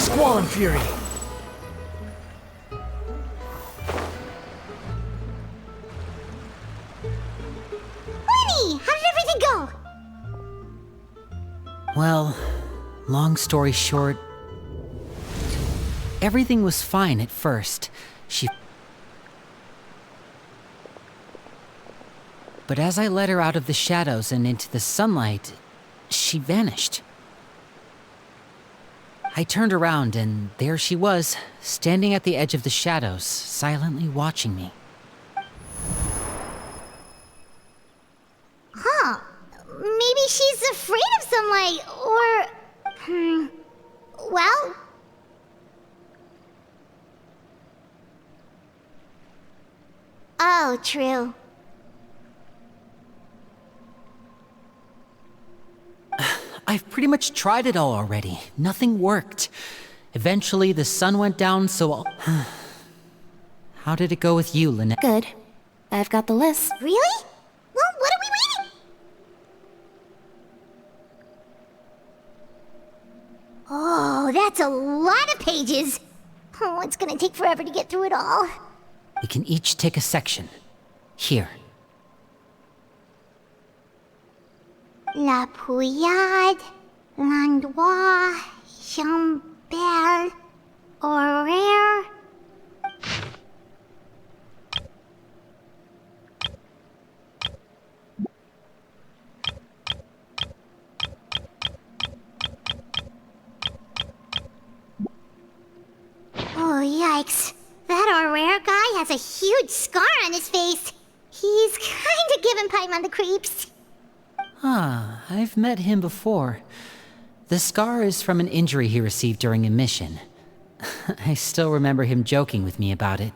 Squall and Fury! Lenny, how did everything go? Well, long story short, everything was fine at first. But as I led her out of the shadows and into the sunlight, she vanished. I turned around and there she was, standing at the edge of the shadows, silently watching me. Huh. Maybe she's afraid of sunlight, or... well... Oh, true. I've pretty much tried it all already. Nothing worked. Eventually, the sun went down, so I'll... How did it go with you, Lynette? Good. I've got the list. Really? Well, what are we waiting? Oh, that's a lot of pages. Oh, it's gonna take forever to get through it all. We can each take a section. Here. La Pouillade, l'endroit, Chambert, horaire. Oh, yikes. That horaire guy has a huge scar on his face. He's kinda giving Paimon the creeps. Ah, I've met him before. The scar is from an injury he received during a mission. I still remember him joking with me about it.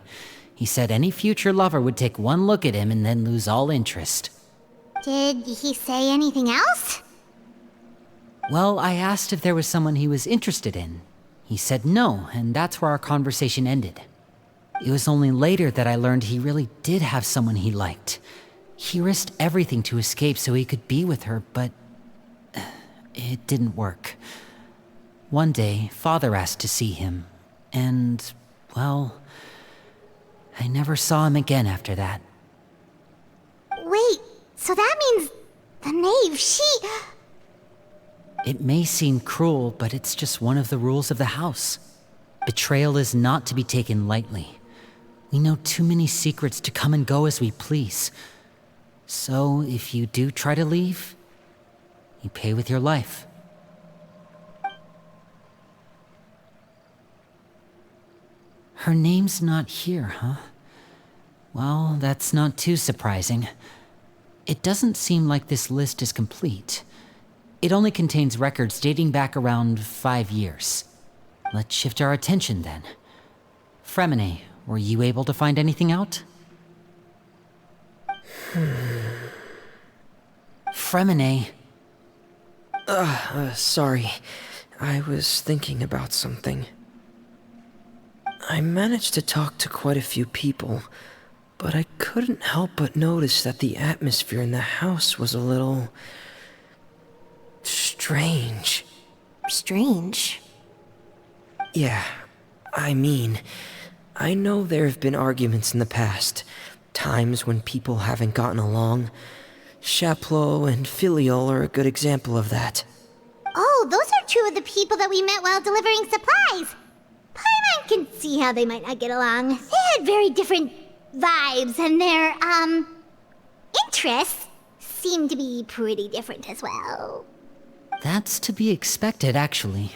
He said any future lover would take one look at him and then lose all interest. Did he say anything else? Well, I asked if there was someone he was interested in. He said no, and that's where our conversation ended. It was only later that I learned he really did have someone he liked. He risked everything to escape so he could be with her, but it didn't work. One day, Father asked to see him, and, well, I never saw him again after that. Wait, so that means the knave, It may seem cruel, but it's just one of the rules of the house. Betrayal is not to be taken lightly. We know too many secrets to come and go as we please. So, if you do try to leave, you pay with your life. Her name's not here, huh? Well, that's not too surprising. It doesn't seem like this list is complete. It only contains records dating back around 5 years. Let's shift our attention then. Fremine, were you able to find anything out? Fremine. Sorry. I was thinking about something. I managed to talk to quite a few people, but I couldn't help but notice that the atmosphere in the house was a little... strange. Strange. Yeah, I mean, I know there have been arguments in the past, times when people haven't gotten along. Chaplot and Filiol are a good example of that. Oh, those are two of the people that we met while delivering supplies. Paimon can see how they might not get along. They had very different vibes, and their, interests seem to be pretty different as well. That's to be expected, actually.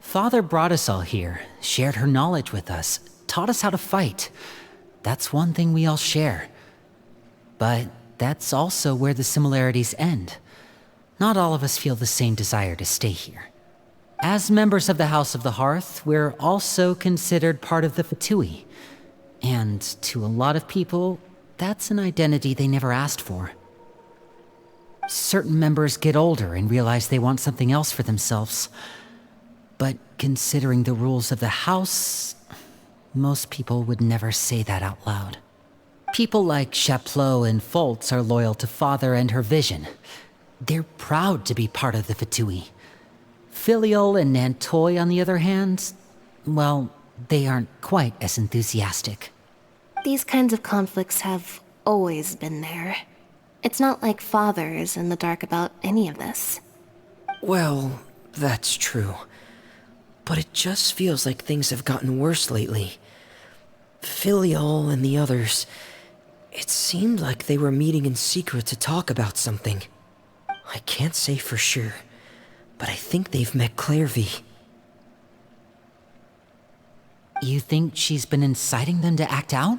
Father brought us all here, shared her knowledge with us, taught us how to fight. That's one thing we all share. But that's also where the similarities end. Not all of us feel the same desire to stay here. As members of the House of the Hearth, we're also considered part of the Fatui. And to a lot of people, that's an identity they never asked for. Certain members get older and realize they want something else for themselves. But considering the rules of the house, most people would never say that out loud. People like Chaplot and Foltz are loyal to Father and her vision. They're proud to be part of the Fatui. Filiol and Nantoy, on the other hand, well, they aren't quite as enthusiastic. These kinds of conflicts have always been there. It's not like Father is in the dark about any of this. Well, that's true. But it just feels like things have gotten worse lately. Filial and the others, it seemed like they were meeting in secret to talk about something. I can't say for sure, but I think they've met Clairvy. You think she's been inciting them to act out?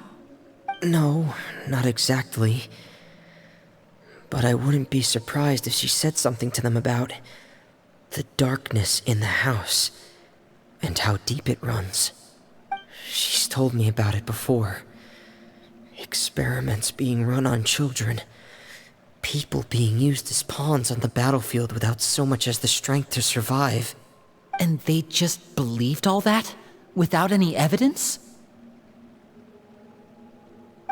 No, not exactly. But I wouldn't be surprised if she said something to them about the darkness in the house and how deep it runs. She's told me about it before. Experiments being run on children. People being used as pawns on the battlefield without so much as the strength to survive. And they just believed all that? Without any evidence?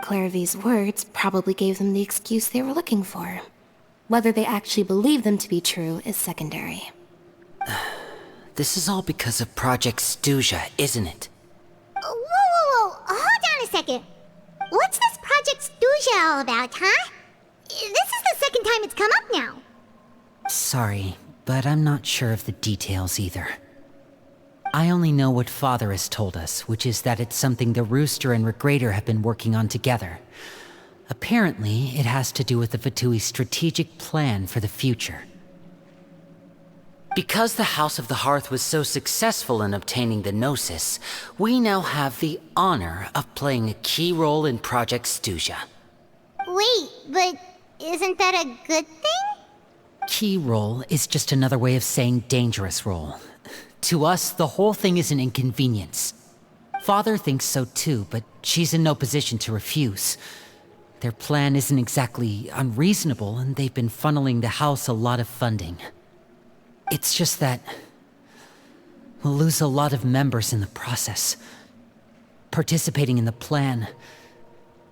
Clairvy's words probably gave them the excuse they were looking for. Whether they actually believe them to be true is secondary. This is all because of Project Stuja, isn't it? Whoa. Hold on a second. What's this Project Stuja all about, huh? This is the second time it's come up now. Sorry, but I'm not sure of the details either. I only know what Father has told us, which is that it's something the Rooster and Regrator have been working on together. Apparently, it has to do with the Fatui's strategic plan for the future. Because the House of the Hearth was so successful in obtaining the Gnosis, we now have the honor of playing a key role in Project Stuja. Wait, but isn't that a good thing? Key role is just another way of saying dangerous role. To us, the whole thing is an inconvenience. Father thinks so too, but she's in no position to refuse. Their plan isn't exactly unreasonable, and they've been funneling the house a lot of funding. It's just that we'll lose a lot of members in the process. Participating in the plan,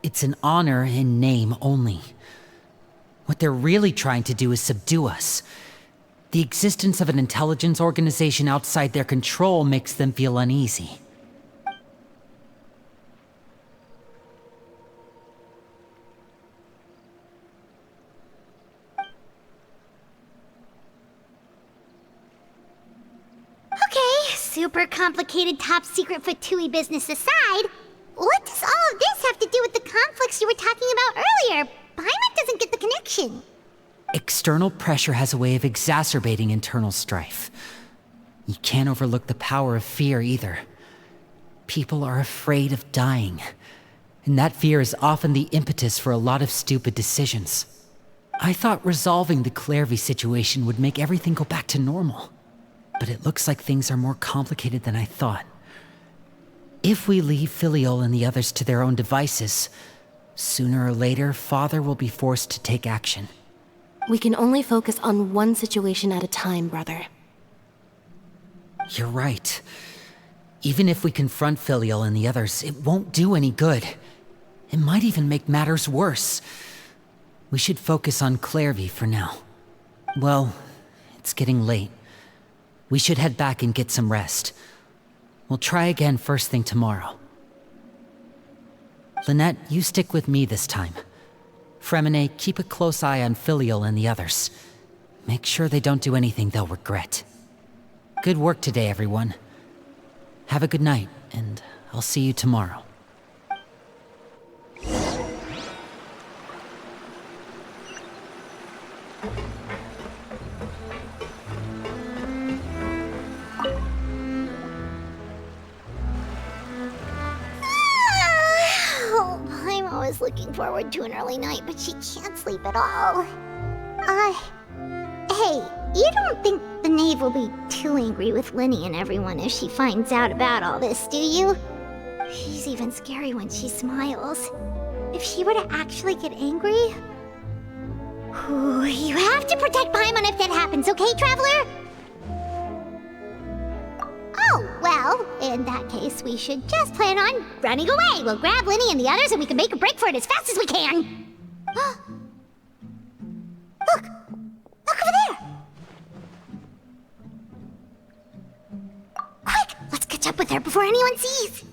it's an honor in name only. What they're really trying to do is subdue us. The existence of an intelligence organization outside their control makes them feel uneasy. Okay, super complicated top secret Fatui business aside, what does all of this have to do with the conflicts you were talking about earlier? Paimon doesn't get the connection. External pressure has a way of exacerbating internal strife. You can't overlook the power of fear either. People are afraid of dying, and that fear is often the impetus for a lot of stupid decisions. I thought resolving the Clairvy situation would make everything go back to normal, but it looks like things are more complicated than I thought. If we leave Filial and the others to their own devices, sooner or later, Father will be forced to take action. We can only focus on one situation at a time, brother. You're right. Even if we confront Filial and the others, it won't do any good. It might even make matters worse. We should focus on Clairvy for now. Well, it's getting late. We should head back and get some rest. We'll try again first thing tomorrow. Lynette, you stick with me this time. Fremine, keep a close eye on Filial and the others. Make sure they don't do anything they'll regret. Good work today, everyone. Have a good night, and I'll see you tomorrow. I'm always looking forward to an early night, but she can't sleep at all. Hey, you don't think the knave will be too angry with Linny and everyone if she finds out about all this, do you? She's even scary when she smiles. If she were to actually get angry... Ooh, you have to protect Paimon if that happens, okay, Traveler? Oh, well, in that case, we should just plan on running away. We'll grab Linny and the others and we can make a break for it as fast as we can. Look! Look over there! Quick, let's get catch up with her before anyone sees.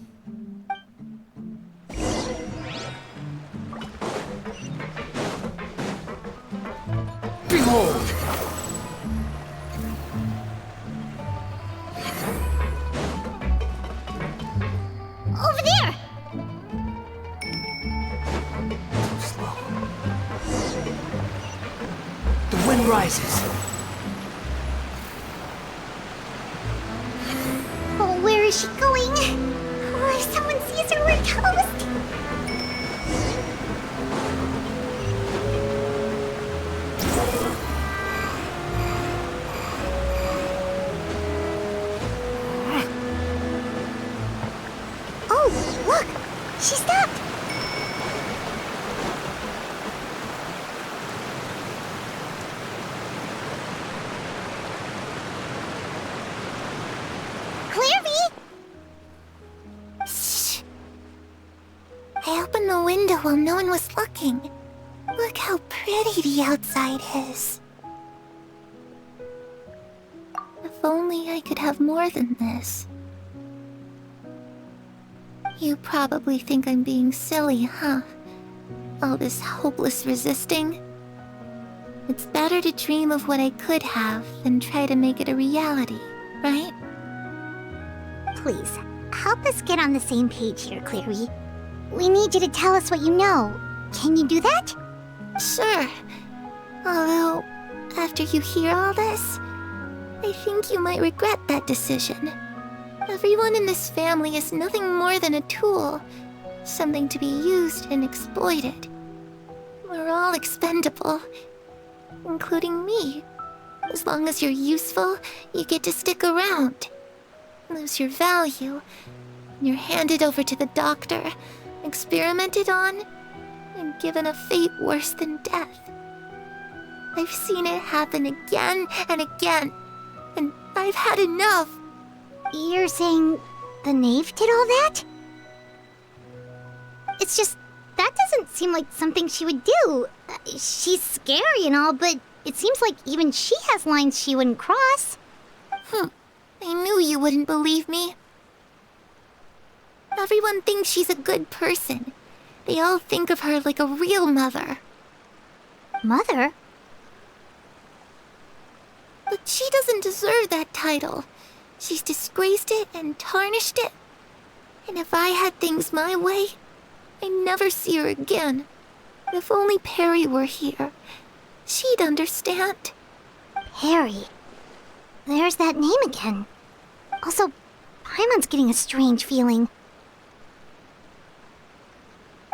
Behold! Over there! Too slow. The wind rises. Oh, where is she going? Oh, if someone sees her, we're toast! Oh, look! She stopped! Clairvy! Shh! I opened the window while no one was looking. Look how pretty the outside is. If only I could have more than this. You probably think I'm being silly, huh? All this hopeless resisting. It's better to dream of what I could have than try to make it a reality, right? Please, help us get on the same page here, Clary. We need you to tell us what you know. Can you do that? Sure. Although, after you hear all this, I think you might regret that decision. Everyone in this family is nothing more than a tool. Something to be used and exploited. We're all expendable. Including me. As long as you're useful, you get to stick around. Lose your value. You're handed over to the doctor, experimented on, and given a fate worse than death. I've seen it happen again and again, and I've had enough. You're saying the knave did all that? It's just, that doesn't seem like something she would do. She's scary and all, but it seems like even she has lines she wouldn't cross. I knew you wouldn't believe me. Everyone thinks she's a good person. They all think of her like a real mother. Mother? But she doesn't deserve that title. She's disgraced it and tarnished it. And if I had things my way, I'd never see her again. If only Perry were here, she'd understand. Perry? There's that name again. Also, Paimon's getting a strange feeling.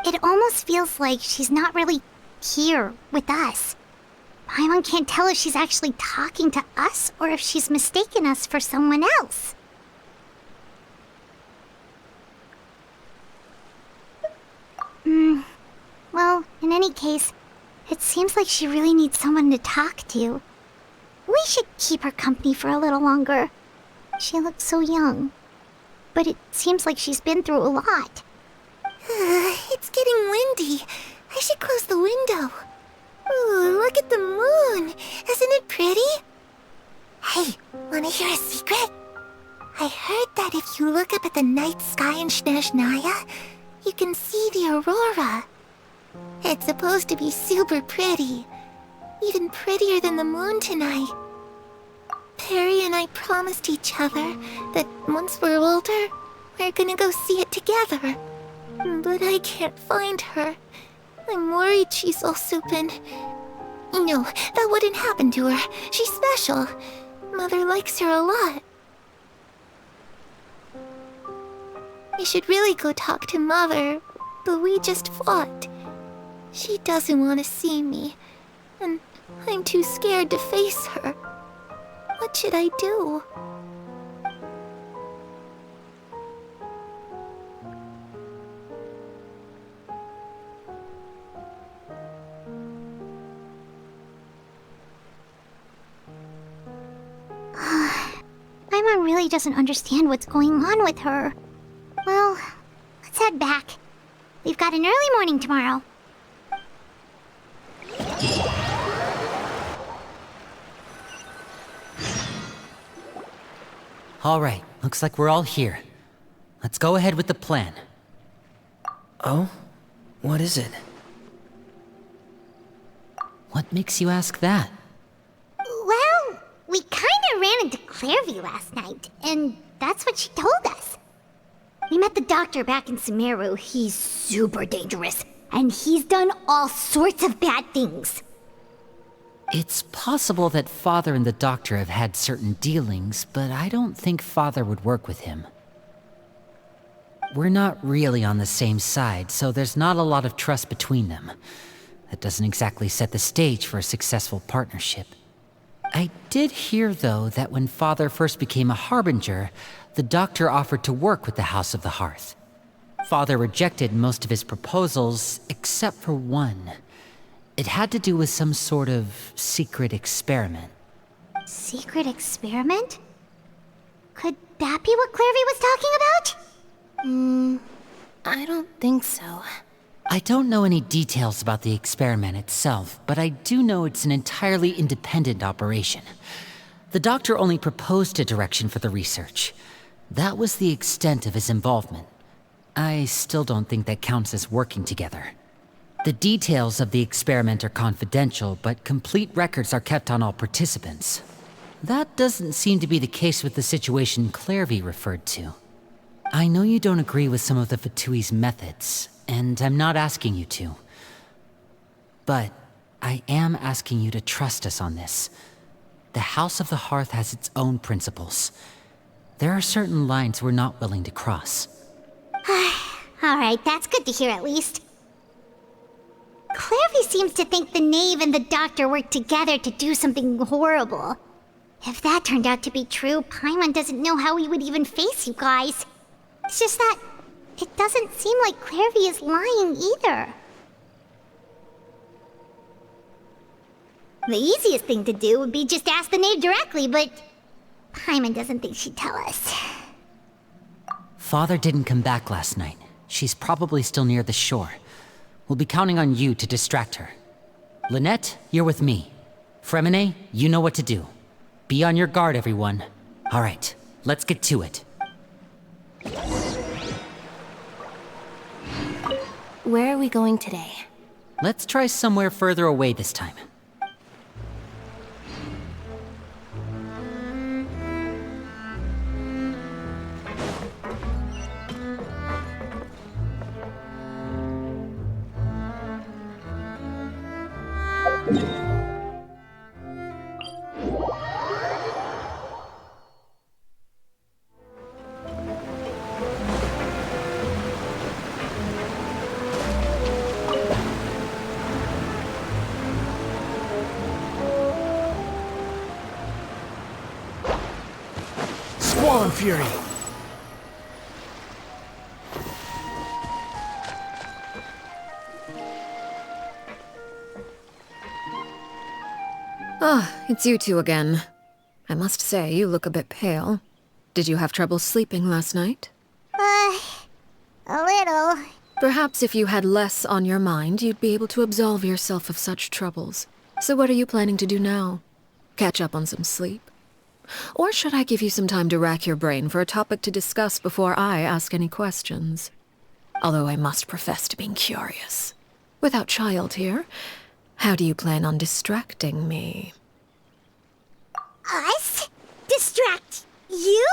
It almost feels like she's not really here with us. Paimon can't tell if she's actually talking to us or if she's mistaken us for someone else. Well, in any case, it seems like she really needs someone to talk to. We should keep her company for a little longer. She looks so young. But it seems like she's been through a lot. It's getting windy. I should close the window. Ooh, look at the moon. Isn't it pretty? Hey, wanna hear a secret? I heard that if you look up at the night sky in Snezhnaya, you can see the aurora. It's supposed to be super pretty. Even prettier than the moon tonight. Perry and I promised each other that once we're older, we're gonna go see it together. But I can't find her. I'm worried she's also been... No, that wouldn't happen to her. She's special. Mother likes her a lot. I should really go talk to Mother, but we just fought. She doesn't want to see me, and I'm too scared to face her. What should I do? Paimon really doesn't understand what's going on with her. Well, let's head back. We've got an early morning tomorrow. All right, looks like we're all here. Let's go ahead with the plan. Oh? What is it? What makes you ask that? Well, we kinda ran into Clairvy last night, and that's what she told us. We met the doctor back in Sumeru. He's super dangerous, and he's done all sorts of bad things. It's possible that Father and the Doctor have had certain dealings, but I don't think Father would work with him. We're not really on the same side, so there's not a lot of trust between them. That doesn't exactly set the stage for a successful partnership. I did hear, though, that when Father first became a Harbinger, the Doctor offered to work with the House of the Hearth. Father rejected most of his proposals, except for one. It had to do with some sort of secret experiment. Secret experiment? Could that be what Clairvy was talking about? I don't think so. I don't know any details about the experiment itself, but I do know it's an entirely independent operation. The Doctor only proposed a direction for the research. That was the extent of his involvement. I still don't think that counts as working together. The details of the experiment are confidential, but complete records are kept on all participants. That doesn't seem to be the case with the situation Clairvy referred to. I know you don't agree with some of the Fatui's methods, and I'm not asking you to. But I am asking you to trust us on this. The House of the Hearth has its own principles. There are certain lines we're not willing to cross. Alright, that's good to hear at least. Clairvy seems to think the Knave and the Doctor worked together to do something horrible. If that turned out to be true, Paimon doesn't know how he would even face you guys. It's just that it doesn't seem like Clairvy is lying either. The easiest thing to do would be just ask the Knave directly, but Paimon doesn't think she'd tell us. Father didn't come back last night. She's probably still near the shore. We'll be counting on you to distract her. Lynette, you're with me. Fremine, you know what to do. Be on your guard, everyone. All right, let's get to it. Where are we going today? Let's try somewhere further away this time. Squall and Fury! Ah, it's you two again. I must say, you look a bit pale. Did you have trouble sleeping last night? A little. Perhaps if you had less on your mind, you'd be able to absolve yourself of such troubles. So what are you planning to do now? Catch up on some sleep? Or should I give you some time to rack your brain for a topic to discuss before I ask any questions? Although I must profess to being curious. Without Child here, how do you plan on distracting me? Us? Distract you?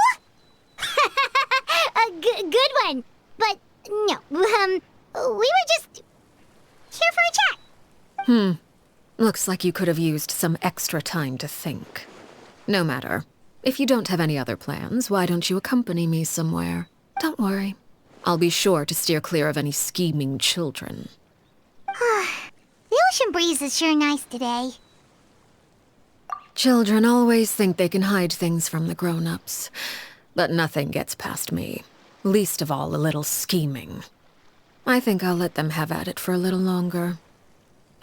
A good one. But no, we were just here for a chat. Looks like you could have used some extra time to think. No matter. If you don't have any other plans, why don't you accompany me somewhere? Don't worry. I'll be sure to steer clear of any scheming children. The ocean breeze is sure nice today. Children always think they can hide things from the grown-ups. But nothing gets past me. Least of all a little scheming. I think I'll let them have at it for a little longer.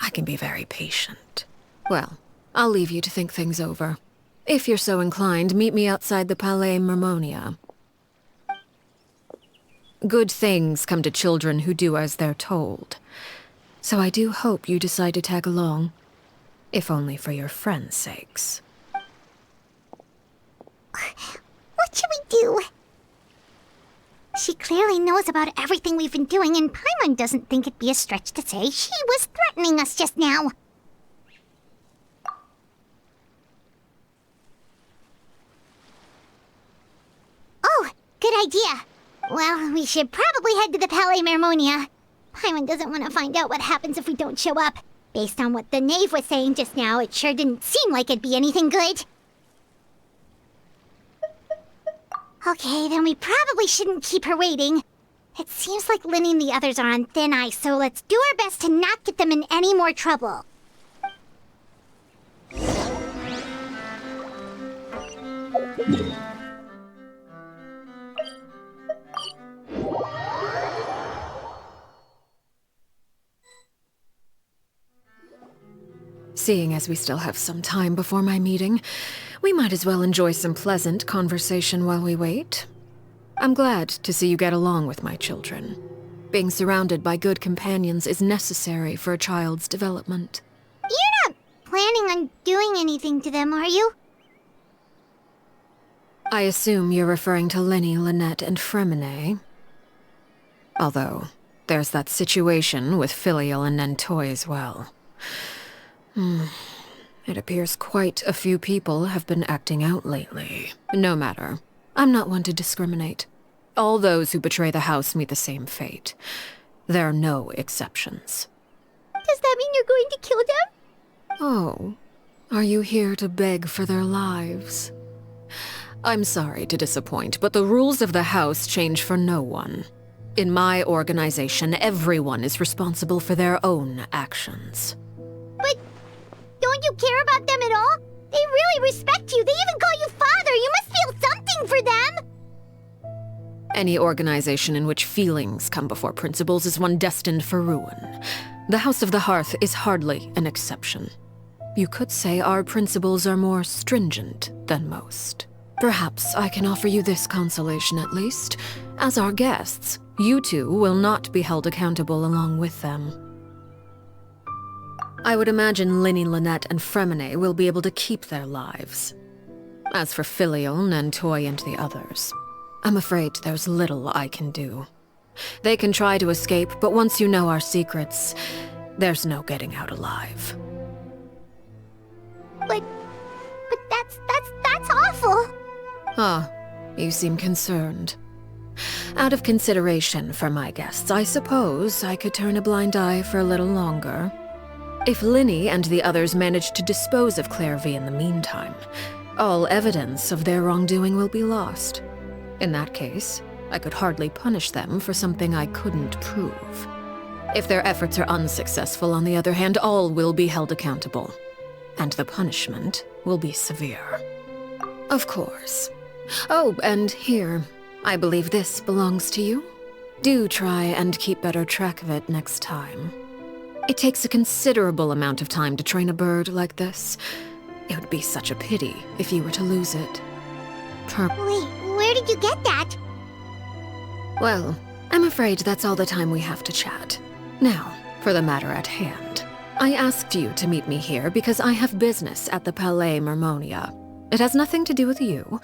I can be very patient. Well, I'll leave you to think things over. If you're so inclined, meet me outside the Palais Mermonia. Good things come to children who do as they're told. So I do hope you decide to tag along. If only for your friends' sakes. What should we clearly knows about everything we've been doing, and Paimon doesn't think it'd be a stretch to say she was threatening us just now. Oh, good idea. Well, we should probably head to the Palais Mermonia. Paimon doesn't want to find out what happens if we don't show up. Based on what the knave was saying just now, it sure didn't seem like it'd be anything good. Okay, then we probably shouldn't keep her waiting. It seems like Linny and the others are on thin ice, so let's do our best to not get them in any more trouble. Seeing as we still have some time before my meeting, we might as well enjoy some pleasant conversation while we wait. I'm glad to see you get along with my children. Being surrounded by good companions is necessary for a child's development. You're not planning on doing anything to them, are you? I assume you're referring to Lenny, Lynette, and Fremine. Although, there's that situation with Filial and Nentoy as well. It appears quite a few people have been acting out lately. No matter. I'm not one to discriminate. All those who betray the house meet the same fate. There are no exceptions. Does that mean you're going to kill them? Oh, are you here to beg for their lives? I'm sorry to disappoint, but the rules of the house change for no one. In my organization, everyone is responsible for their own actions. But don't you care about them at all? They really respect you. They even call you father. You must feel something for them. Any organization in which feelings come before principles is one destined for ruin. The House of the Hearth is hardly an exception. You could say our principles are more stringent than most. Perhaps I can offer you this consolation at least. As our guests, you two will not be held accountable along with them. I would imagine Linny, Lynette, and Fremine will be able to keep their lives. As for Filial, Nentoy, and the others, I'm afraid there's little I can do. They can try to escape, but once you know our secrets, there's no getting out alive. But that's awful. Ah, you seem concerned. Out of consideration for my guests, I suppose I could turn a blind eye for a little longer. If Linny and the others manage to dispose of Clairvy in the meantime, all evidence of their wrongdoing will be lost. In that case, I could hardly punish them for something I couldn't prove. If their efforts are unsuccessful, on the other hand, all will be held accountable. And the punishment will be severe. Of course. Oh, and here, I believe this belongs to you. Do try and keep better track of it next time. It takes a considerable amount of time to train a bird like this. It would be such a pity if you were to lose it. Wait, where did you get that? Well, I'm afraid that's all the time we have to chat. Now, for the matter at hand. I asked you to meet me here because I have business at the Palais Mermonia. It has nothing to do with you,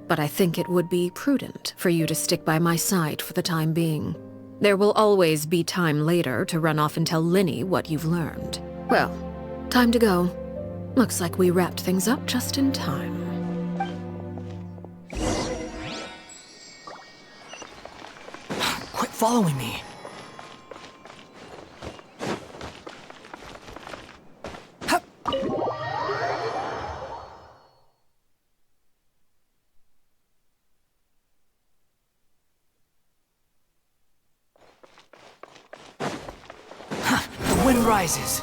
but I think it would be prudent for you to stick by my side for the time being. There will always be time later to run off and tell Linny what you've learned. Well, time to go. Looks like we wrapped things up just in time. Quit following me. The wind rises.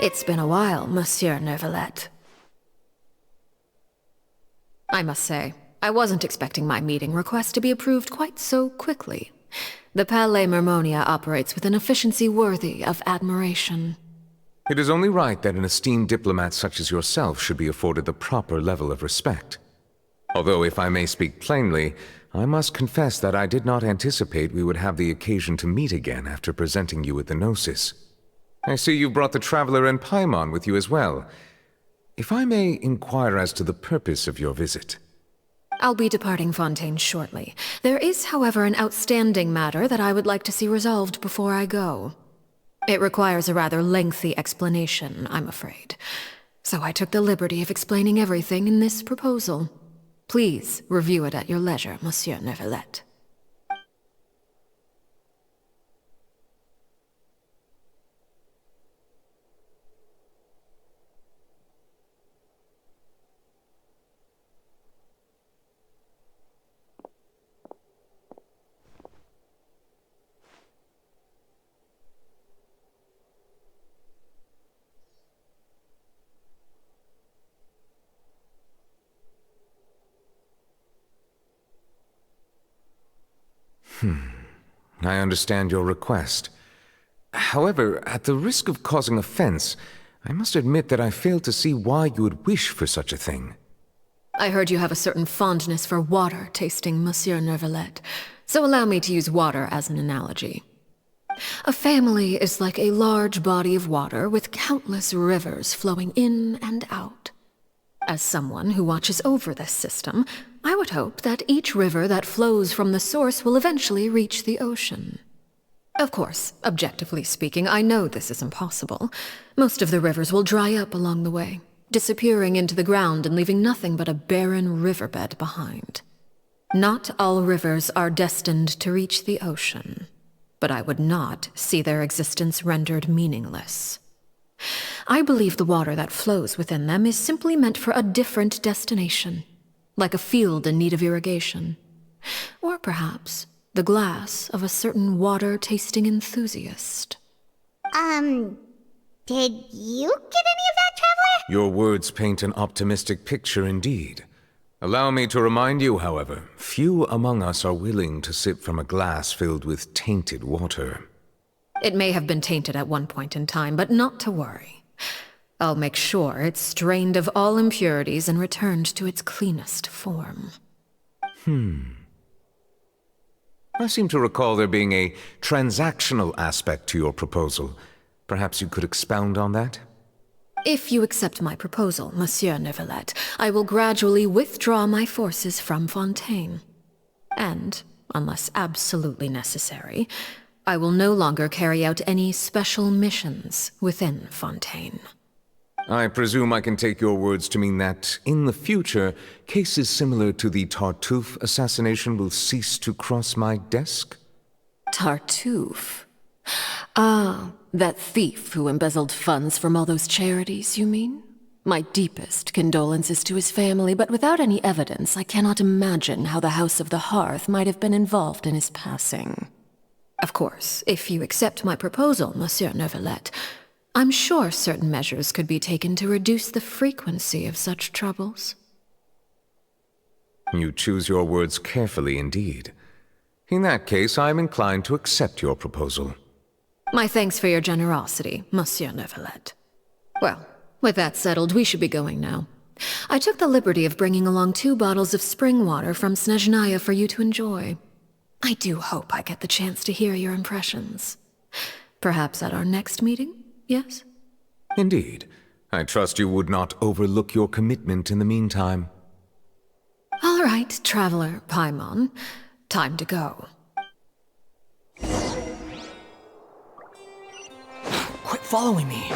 It's been a while, Monsieur Neuvillette. I must say, I wasn't expecting my meeting request to be approved quite so quickly. The Palais Mermonia operates with an efficiency worthy of admiration. It is only right that an esteemed diplomat such as yourself should be afforded the proper level of respect. Although, if I may speak plainly, I must confess that I did not anticipate we would have the occasion to meet again after presenting you with the Gnosis. I see you brought the Traveler and Paimon with you as well. If I may inquire as to the purpose of your visit. I'll be departing Fontaine shortly. There is, however, an outstanding matter that I would like to see resolved before I go. It requires a rather lengthy explanation, I'm afraid. So I took the liberty of explaining everything in this proposal. Please review it at your leisure, Monsieur Neuvillette. I understand your request. However, at the risk of causing offense, I must admit that I fail to see why you would wish for such a thing. I heard you have a certain fondness for water tasting, Monsieur Neuvillette, so allow me to use water as an analogy. A family is like a large body of water with countless rivers flowing in and out. As someone who watches over this system, I would hope that each river that flows from the source will eventually reach the ocean. Of course, objectively speaking, I know this is impossible. Most of the rivers will dry up along the way, disappearing into the ground and leaving nothing but a barren riverbed behind. Not all rivers are destined to reach the ocean, but I would not see their existence rendered meaningless. I believe the water that flows within them is simply meant for a different destination, like a field in need of irrigation. Or perhaps the glass of a certain water-tasting enthusiast. Did you get any of that, Traveler? Your words paint an optimistic picture indeed. Allow me to remind you, however, few among us are willing to sip from a glass filled with tainted water. It may have been tainted at one point in time, but not to worry. I'll make sure it's strained of all impurities and returned to its cleanest form. I seem to recall there being a transactional aspect to your proposal. Perhaps you could expound on that? If you accept my proposal, Monsieur Neuvillette, I will gradually withdraw my forces from Fontaine. And, unless absolutely necessary, I will no longer carry out any special missions within Fontaine. I presume I can take your words to mean that, in the future, cases similar to the Tartuffe assassination will cease to cross my desk? Tartuffe? Ah, that thief who embezzled funds from all those charities, you mean? My deepest condolences to his family, but without any evidence, I cannot imagine how the House of the Hearth might have been involved in his passing. Of course, if you accept my proposal, Monsieur Neuvillette, I'm sure certain measures could be taken to reduce the frequency of such troubles. You choose your words carefully indeed. In that case, I am inclined to accept your proposal. My thanks for your generosity, Monsieur Neuvillette. Well, with that settled, we should be going now. I took the liberty of bringing along 2 bottles of spring water from Snezhnaya for you to enjoy. I do hope I get the chance to hear your impressions. Perhaps at our next meeting, yes? Indeed. I trust you would not overlook your commitment in the meantime. All right, Traveler Paimon. Time to go. Quit following me.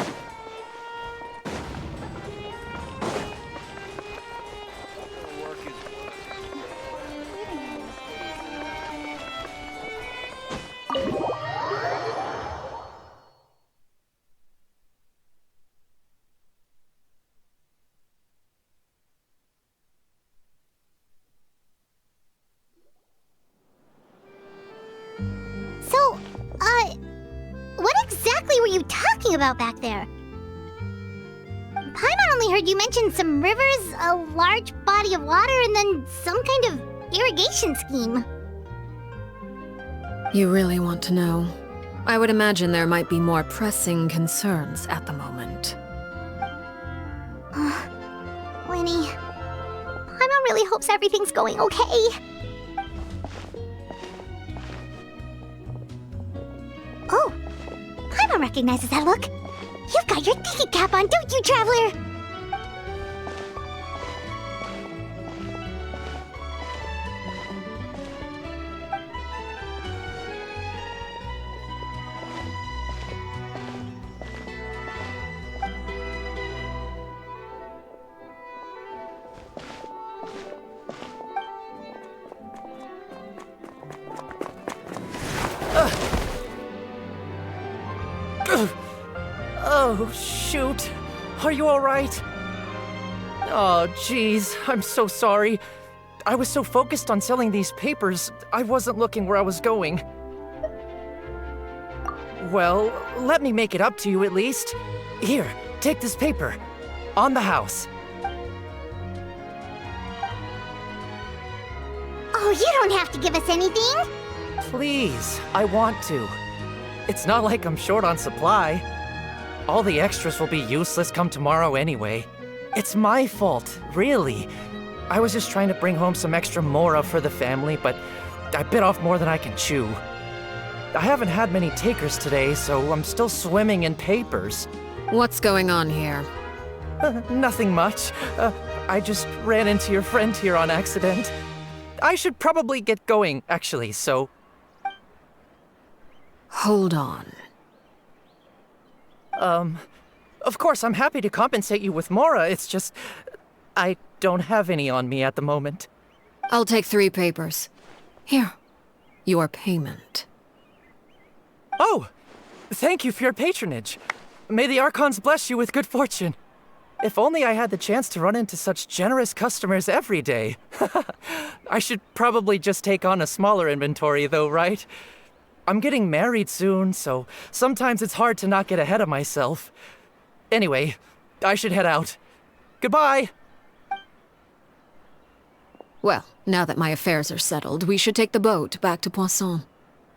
So, what exactly were you talking about back there? Paimon only heard you mention some rivers, a large body of water, and then some kind of irrigation scheme. You really want to know? I would imagine there might be more pressing concerns at the moment. Winnie, Paimon really hopes everything's going okay. Oh, Paimon recognizes that look. You've got your thinking cap on, don't you, Traveler? Oh, shoot. Are you alright? Oh, jeez. I'm so sorry. I was so focused on selling these papers, I wasn't looking where I was going. Well, let me make it up to you at least. Here, take this paper. On the house. Oh, you don't have to give us anything. Please, I want to. It's not like I'm short on supply. All the extras will be useless come tomorrow anyway. It's my fault, really. I was just trying to bring home some extra mora for the family, but I bit off more than I can chew. I haven't had many takers today, so I'm still swimming in papers. What's going on here? Nothing much. I just ran into your friend here on accident. I should probably get going, actually, so... Hold on. Of course, I'm happy to compensate you with mora, it's just... I don't have any on me at the moment. I'll take 3 papers. Here. Your payment. Oh! Thank you for your patronage. May the Archons bless you with good fortune. If only I had the chance to run into such generous customers every day. I should probably just take on a smaller inventory though, right? I'm getting married soon, so sometimes it's hard to not get ahead of myself. Anyway, I should head out. Goodbye! Well, now that my affairs are settled, we should take the boat back to Poisson.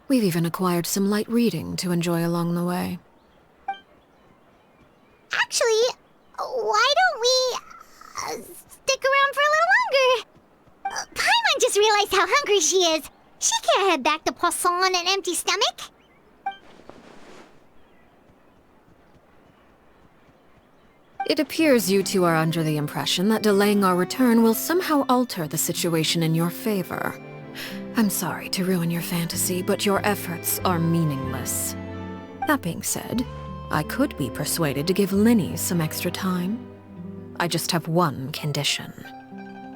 We've even acquired some light reading to enjoy along the way. Actually, why don't we stick around for a little longer? Paimon just realized how hungry she is. She can't head back to Poisson on an empty stomach. It appears you two are under the impression that delaying our return will somehow alter the situation in your favor. I'm sorry to ruin your fantasy, but your efforts are meaningless. That being said, I could be persuaded to give Linny some extra time. I just have one condition.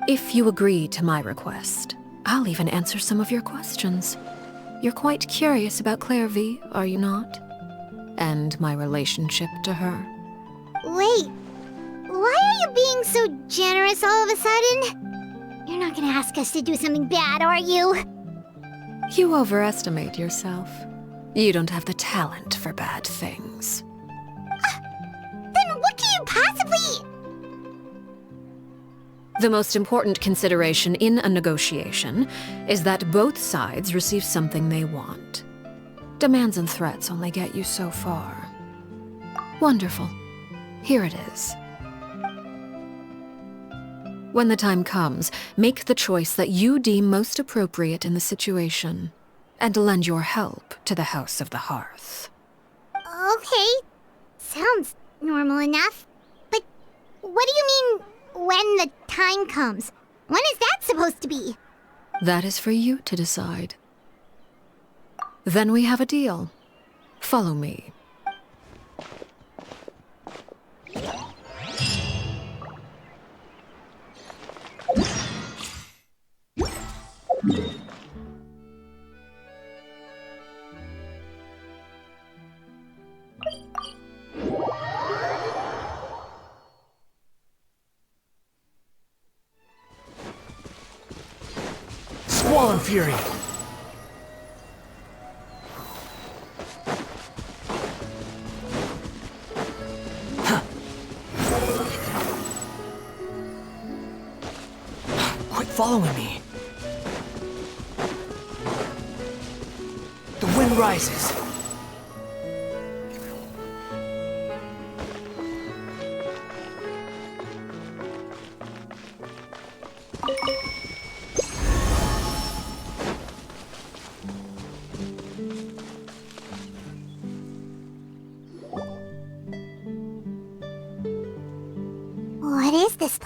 If you agree to my request, I'll even answer some of your questions. You're quite curious about Clairvy, are you not? And my relationship to her. Wait, why are you being so generous all of a sudden? You're not gonna ask us to do something bad, are you? You overestimate yourself. You don't have the talent for bad things. Then what can you possibly... The most important consideration in a negotiation is that both sides receive something they want. Demands and threats only get you so far. Wonderful. Here it is. When the time comes, make the choice that you deem most appropriate in the situation, and lend your help to the House of the Hearth. Okay, sounds normal enough. But what do you mean, when the time comes? When is that supposed to be? That is for you to decide. Then we have a deal. Follow me. Squall Fury! Quit following me! The wind rises.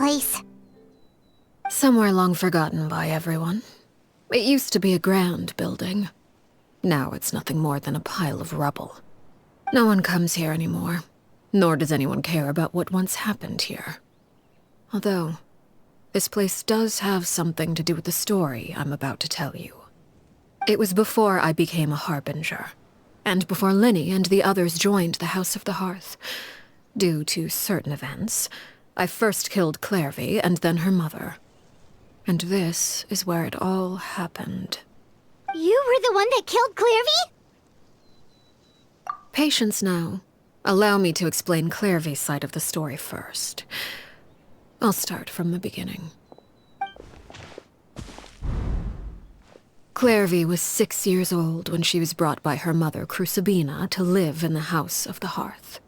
place? Somewhere long forgotten by everyone. It used to be a grand building. Now it's nothing more than a pile of rubble. No one comes here anymore, nor does anyone care about what once happened here. Although, this place does have something to do with the story I'm about to tell you. It was before I became a Harbinger, and before Linny and the others joined the House of the Hearth. Due to certain events, I first killed Clairvy and then her mother. And this is where it all happened. You were the one that killed Clairvy? Patience now. Allow me to explain Clairvy's side of the story first. I'll start from the beginning. Clairvy was 6 years old when she was brought by her mother, Crucibina, to live in the House of the Hearth.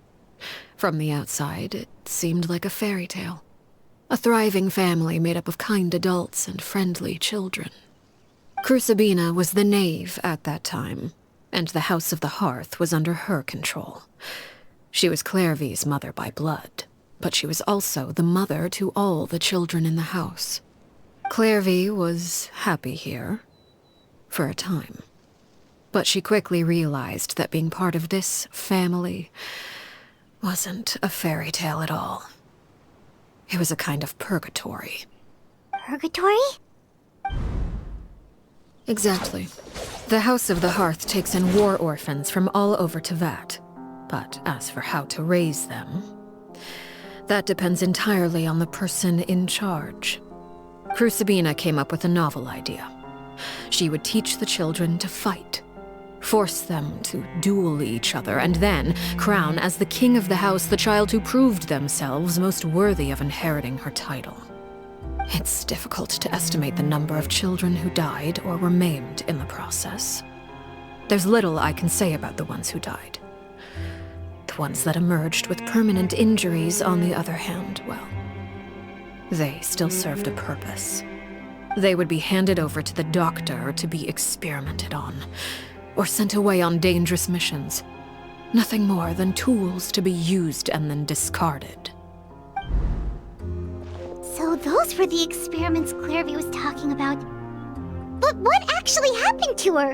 From the outside, it seemed like a fairy tale. A thriving family made up of kind adults and friendly children. Crucibina was the knave at that time, and the House of the Hearth was under her control. She was Clairvy's mother by blood, but she was also the mother to all the children in the house. Clairvy was happy here, for a time. But she quickly realized that being part of this family wasn't a fairy tale at all. It was a kind of purgatory. Purgatory? Exactly. The House of the Hearth takes in war orphans from all over Tevat. But as for how to raise them, that depends entirely on the person in charge. Crucibina came up with a novel idea. She would teach the children to fight, force them to duel each other, and then crown as the king of the house the child who proved themselves most worthy of inheriting her title. It's difficult to estimate the number of children who died or were maimed in the process. There's little I can say about the ones who died. The ones that emerged with permanent injuries, on the other hand, well, they still served a purpose. They would be handed over to the doctor to be experimented on, or sent away on dangerous missions. Nothing more than tools to be used and then discarded. So those were the experiments Clairvy was talking about. But what actually happened to her?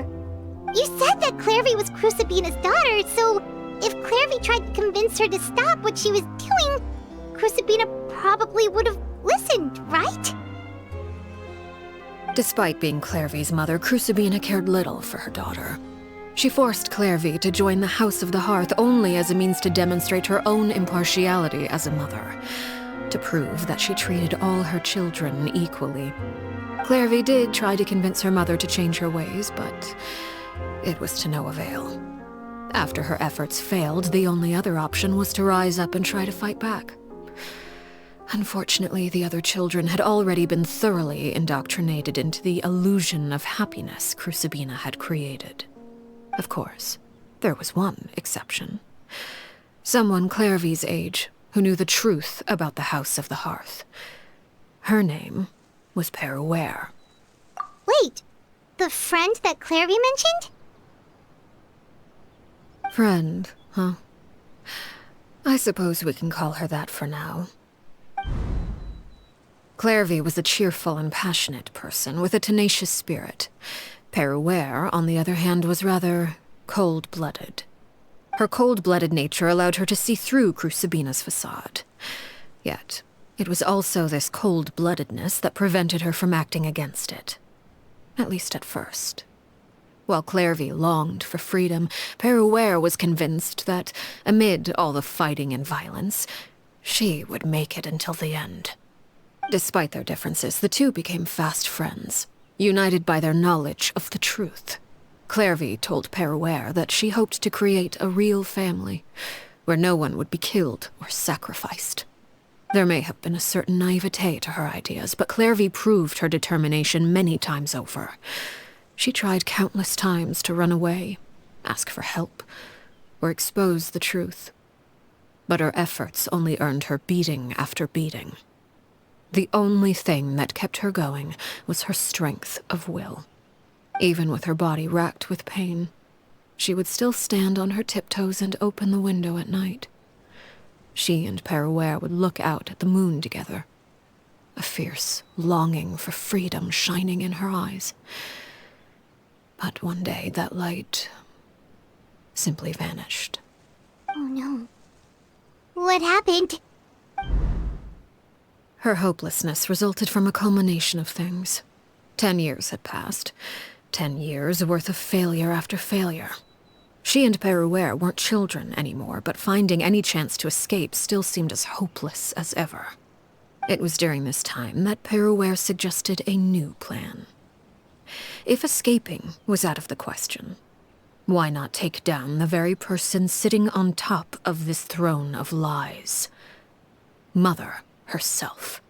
You said that Clairvy was Crucibina's daughter, so if Clairvy tried to convince her to stop what she was doing, Crucibina probably would have listened, right? Despite being Clairvy's mother, Crucibina cared little for her daughter. She forced Clairvy to join the House of the Hearth only as a means to demonstrate her own impartiality as a mother, to prove that she treated all her children equally. Clairvy did try to convince her mother to change her ways, but it was to no avail. After her efforts failed, the only other option was to rise up and try to fight back. Unfortunately, the other children had already been thoroughly indoctrinated into the illusion of happiness Crucibina had created. Of course, there was one exception. Someone Clairvy's age who knew the truth about the House of the Hearth. Her name was Peruere. Wait, the friend that Clairvy mentioned? Friend, huh? I suppose we can call her that for now. Clairvy was a cheerful and passionate person with a tenacious spirit. Peruere, on the other hand, was rather cold-blooded. Her cold-blooded nature allowed her to see through Crucibina's facade. Yet, it was also this cold-bloodedness that prevented her from acting against it. At least at first. While Clairvy longed for freedom, Peruere was convinced that, amid all the fighting and violence, she would make it until the end. Despite their differences, the two became fast friends, united by their knowledge of the truth. Clairvy told Peruere that she hoped to create a real family, where no one would be killed or sacrificed. There may have been a certain naivete to her ideas, but Clairvy proved her determination many times over. She tried countless times to run away, ask for help, or expose the truth. But her efforts only earned her beating after beating. The only thing that kept her going was her strength of will. Even with her body racked with pain, she would still stand on her tiptoes and open the window at night. She and Peruere would look out at the moon together, a fierce longing for freedom shining in her eyes. But one day that light simply vanished. Oh no. What happened? Her hopelessness resulted from a culmination of things. 10 years had passed. 10 years worth of failure after failure. She and Perouer weren't children anymore, but finding any chance to escape still seemed as hopeless as ever. It was during this time that Perouer suggested a new plan. If escaping was out of the question, why not take down the very person sitting on top of this throne of lies? Mother herself.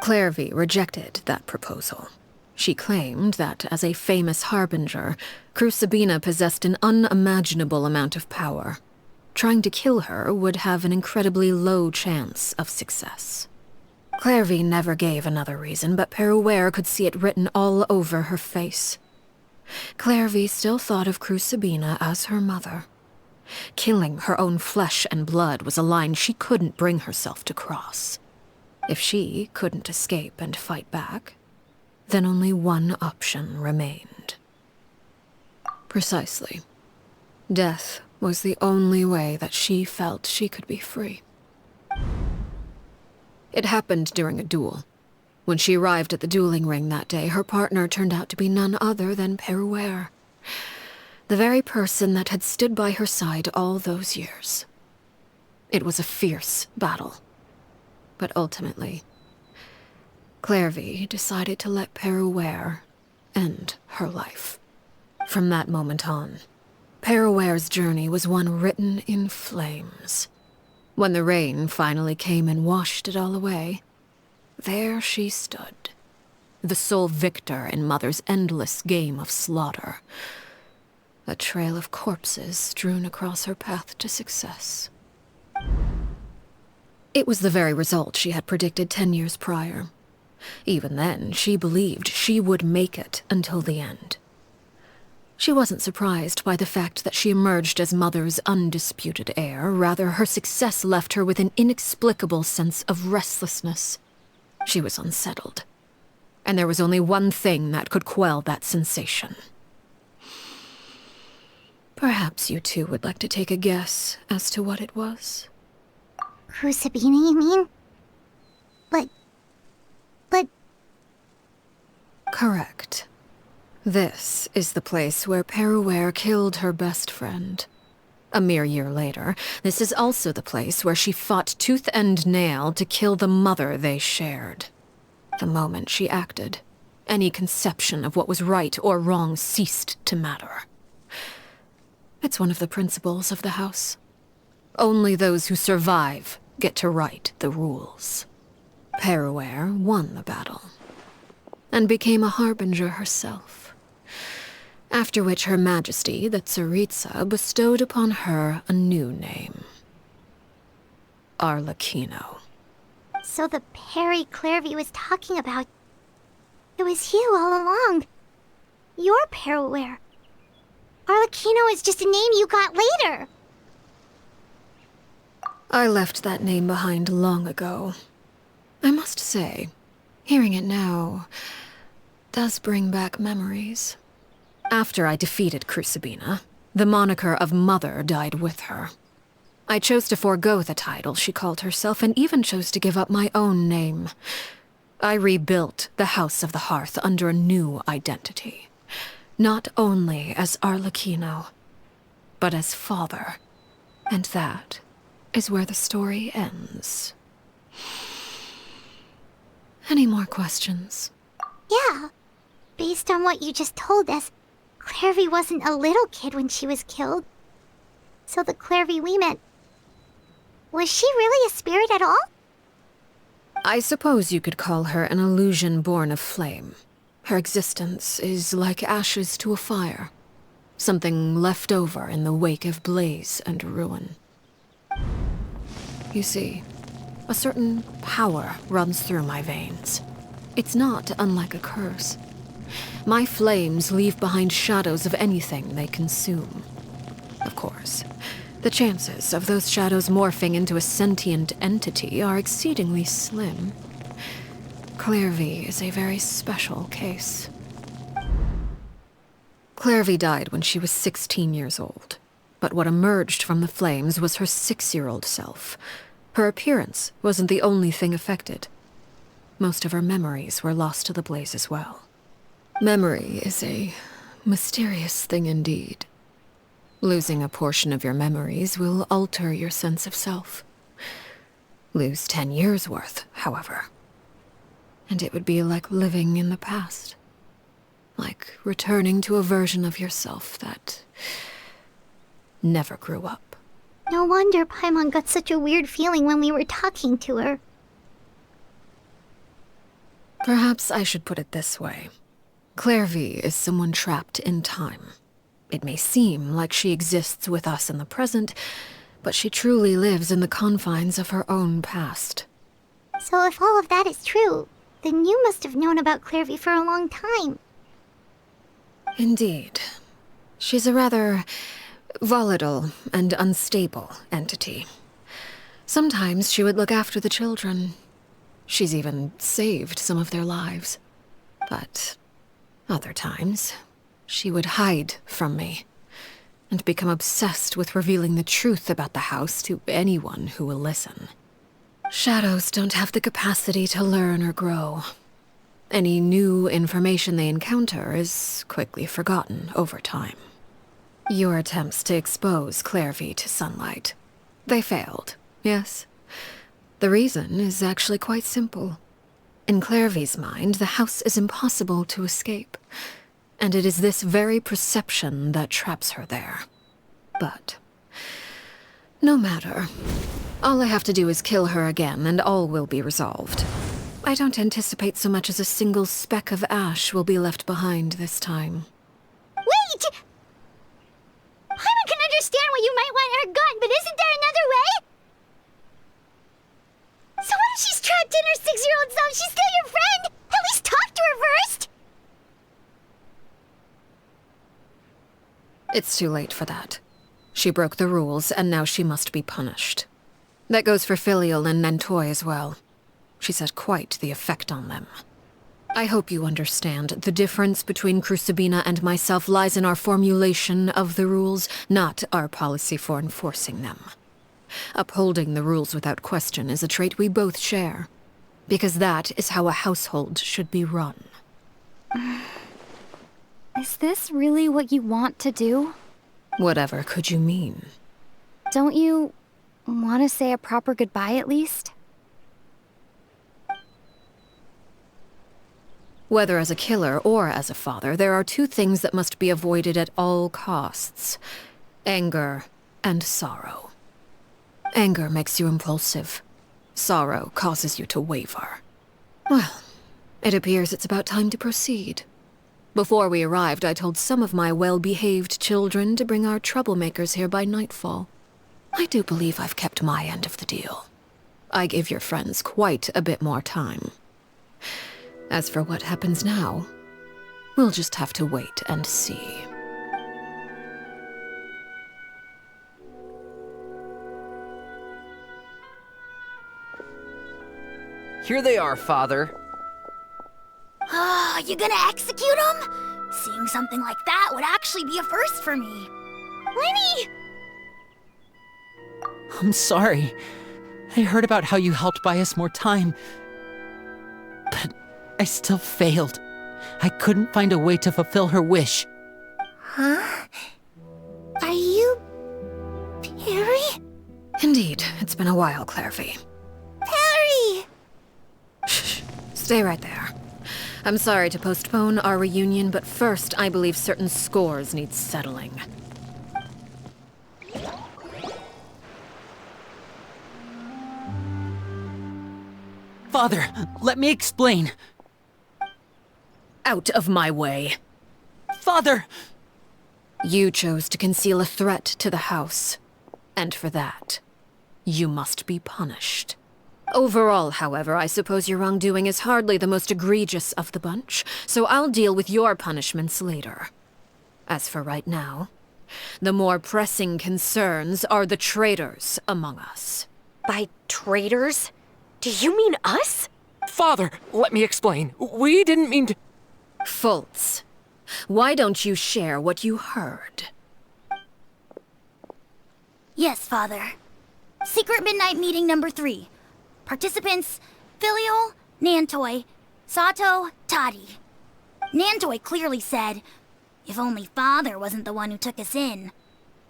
Clairvy rejected that proposal. She claimed that, as a famous harbinger, Crucibina possessed an unimaginable amount of power. Trying to kill her would have an incredibly low chance of success. Clairvy never gave another reason, but Perouer could see it written all over her face. Clairvy still thought of Crucibina as her mother. Killing her own flesh and blood was a line she couldn't bring herself to cross. If she couldn't escape and fight back, then only one option remained. Precisely. Death was the only way that she felt she could be free. It happened during a duel. When she arrived at the dueling ring that day, her partner turned out to be none other than Perouer, the very person that had stood by her side all those years. It was a fierce battle. But ultimately, Clairvy decided to let Perouer end her life. From that moment on, Perouer's journey was one written in flames. When the rain finally came and washed it all away, there she stood, the sole victor in Mother's endless game of slaughter. A trail of corpses strewn across her path to success. It was the very result she had predicted 10 years prior. Even then, she believed she would make it until the end. She wasn't surprised by the fact that she emerged as Mother's undisputed heir. Rather, her success left her with an inexplicable sense of restlessness. She was unsettled. And there was only one thing that could quell that sensation. Perhaps you two would like to take a guess as to what it was? Crucibina, you mean? But... Correct. This is the place where Perouer killed her best friend. A mere year later, this is also the place where she fought tooth and nail to kill the mother they shared. The moment she acted, any conception of what was right or wrong ceased to matter. It's one of the principles of the house. Only those who survive get to write the rules. Perouer won the battle, and became a harbinger herself. After which Her Majesty, the Tsaritsa, bestowed upon her a new name. Arlecchino. So the Perry Clairvy was talking about... It was you all along. You're Perouer. Arlecchino is just a name you got later. I left that name behind long ago. I must say, hearing it now does bring back memories. After I defeated Crucibina, the moniker of Mother died with her. I chose to forego the title she called herself, and even chose to give up my own name. I rebuilt the House of the Hearth under a new identity. Not only as Arlecchino, but as father. And that is where the story ends. Any more questions? Yeah. Based on what you just told us, Clairvy wasn't a little kid when she was killed. So the Clairvy we met... Was she really a spirit at all? I suppose you could call her an illusion born of flame. Her existence is like ashes to a fire. Something left over in the wake of blaze and ruin. You see, a certain power runs through my veins. It's not unlike a curse. My flames leave behind shadows of anything they consume. Of course, the chances of those shadows morphing into a sentient entity are exceedingly slim. Clairvy is a very special case. Clairvy died when she was 16 years old, but what emerged from the flames was her 6-year-old self. Her appearance wasn't the only thing affected. Most of her memories were lost to the blaze as well. Memory is a mysterious thing indeed. Losing a portion of your memories will alter your sense of self. Lose 10 years' worth, however, and it would be like living in the past. Like returning to a version of yourself that never grew up. No wonder Paimon got such a weird feeling when we were talking to her. Perhaps I should put it this way. Clairvy is someone trapped in time. It may seem like she exists with us in the present, but she truly lives in the confines of her own past. So if all of that is true, then you must have known about Clairvy for a long time. Indeed. She's a rather volatile and unstable entity. Sometimes she would look after the children. She's even saved some of their lives. But other times, she would hide from me and become obsessed with revealing the truth about the house to anyone who will listen. Shadows don't have the capacity to learn or grow. Any new information they encounter is quickly forgotten over time. Your attempts to expose Clairvy to sunlight. They failed, yes? The reason is actually quite simple. In Clairvy's mind, the house is impossible to escape, and it is this very perception that traps her there. But no matter. All I have to do is kill her again, and all will be resolved. I don't anticipate so much as a single speck of ash will be left behind this time. Wait! Paimon can understand why you might want her gone, but isn't there another way? So what if she's trapped in her 6-year-old self? She's still your friend! At least talk to her first! It's too late for that. She broke the rules, and now she must be punished. That goes for Filial and Nantoy as well. She's had quite the effect on them. I hope you understand. The difference between Crucibina and myself lies in our formulation of the rules, not our policy for enforcing them. Upholding the rules without question is a trait we both share, because that is how a household should be run. Is this really what you want to do? Whatever could you mean? Don't you want to say a proper goodbye at least? Whether as a killer or as a father, there are two things that must be avoided at all costs: anger and sorrow. Anger makes you impulsive. Sorrow causes you to waver. Well, it appears it's about time to proceed. Before we arrived, I told some of my well-behaved children to bring our troublemakers here by nightfall. I do believe I've kept my end of the deal. I gave your friends quite a bit more time. As for what happens now, we'll just have to wait and see. Here they are, Father. You gonna execute him? Seeing something like that would actually be a first for me. Lenny! I'm sorry. I heard about how you helped buy us more time. But I still failed. I couldn't find a way to fulfill her wish. Huh? Are you... Perry? Indeed, it's been a while, Clairvy. Perry! Shh. Stay right there. I'm sorry to postpone our reunion, but first I believe certain scores need settling. Father, let me explain. Out of my way. Father! You chose to conceal a threat to the house, and for that, you must be punished. Overall, however, I suppose your wrongdoing is hardly the most egregious of the bunch, so I'll deal with your punishments later. As for right now, the more pressing concerns are the traitors among us. By traitors? Do you mean us? Father, let me explain. We didn't mean to... Fultz, why don't you share what you heard? Yes, Father. Secret Midnight Meeting number 3. Participants, Filial, Nantoi, Sato, Toddy. Nantoi clearly said, if only Father wasn't the one who took us in.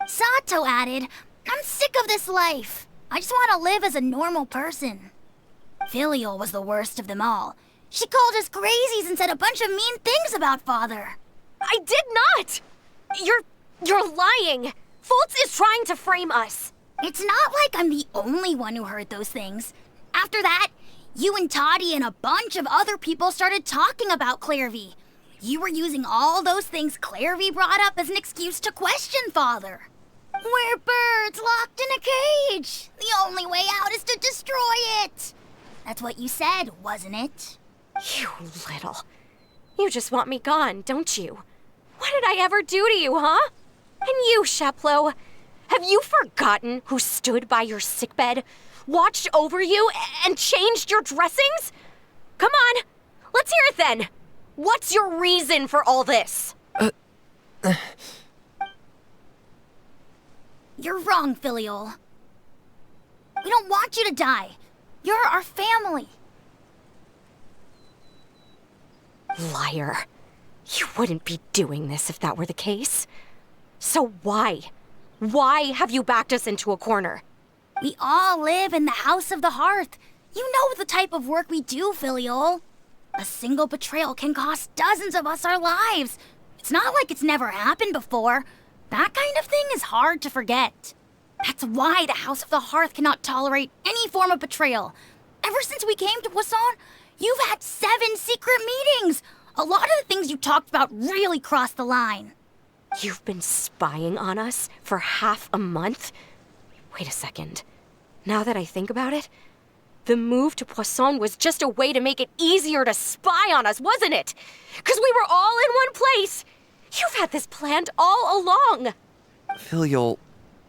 Sato added, I'm sick of this life. I just want to live as a normal person. Filial was the worst of them all. She called us crazies and said a bunch of mean things about Father. I did not! You're lying! Fultz is trying to frame us. It's not like I'm the only one who heard those things. After that, you and Toddy and a bunch of other people started talking about Clairvy. You were using all those things Clairvy brought up as an excuse to question Father. We're birds locked in a cage. The only way out is to destroy it. That's what you said, wasn't it? You little. You just want me gone, don't you? What did I ever do to you, huh? And you, Chaplo, have you forgotten who stood by your sickbed, watched over you, and changed your dressings? Come on, let's hear it then. What's your reason for all this? You're wrong, Filial. We don't want you to die. You're our family. Liar. You wouldn't be doing this if that were the case. So why? Why have you backed us into a corner? We all live in the House of the Hearth. You know the type of work we do, Filial. A single betrayal can cost dozens of us our lives. It's not like it's never happened before. That kind of thing is hard to forget. That's why the House of the Hearth cannot tolerate any form of betrayal. Ever since we came to Poisson, you've had 7 secret meetings. A lot of the things you talked about really crossed the line. You've been spying on us for half a month? Wait a second. Now that I think about it, the move to Poisson was just a way to make it easier to spy on us, wasn't it? Because we were all in one place. You've had this planned all along. Filial,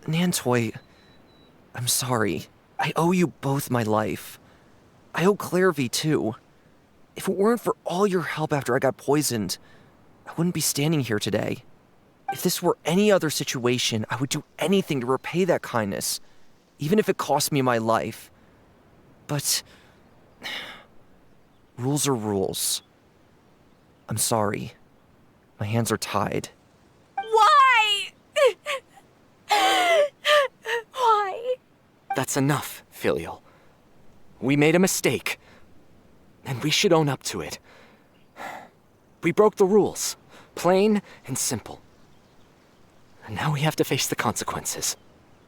Nantoi, I'm sorry. I owe you both my life. I owe Clairvy too. If it weren't for all your help after I got poisoned, I wouldn't be standing here today. If this were any other situation, I would do anything to repay that kindness, even if it cost me my life. But rules are rules. I'm sorry. My hands are tied. Why? Why? That's enough, Filial. We made a mistake, and we should own up to it. We broke the rules, plain and simple. And now we have to face the consequences.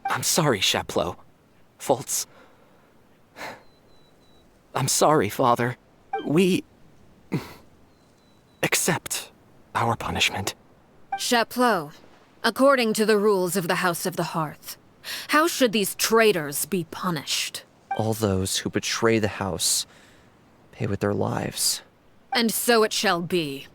I'm sorry, Chaplo. Fultz. I'm sorry, Father. We accept our punishment. Chaplo, according to the rules of the House of the Hearth, how should these traitors be punished? All those who betray the house pay with their lives. And so it shall be.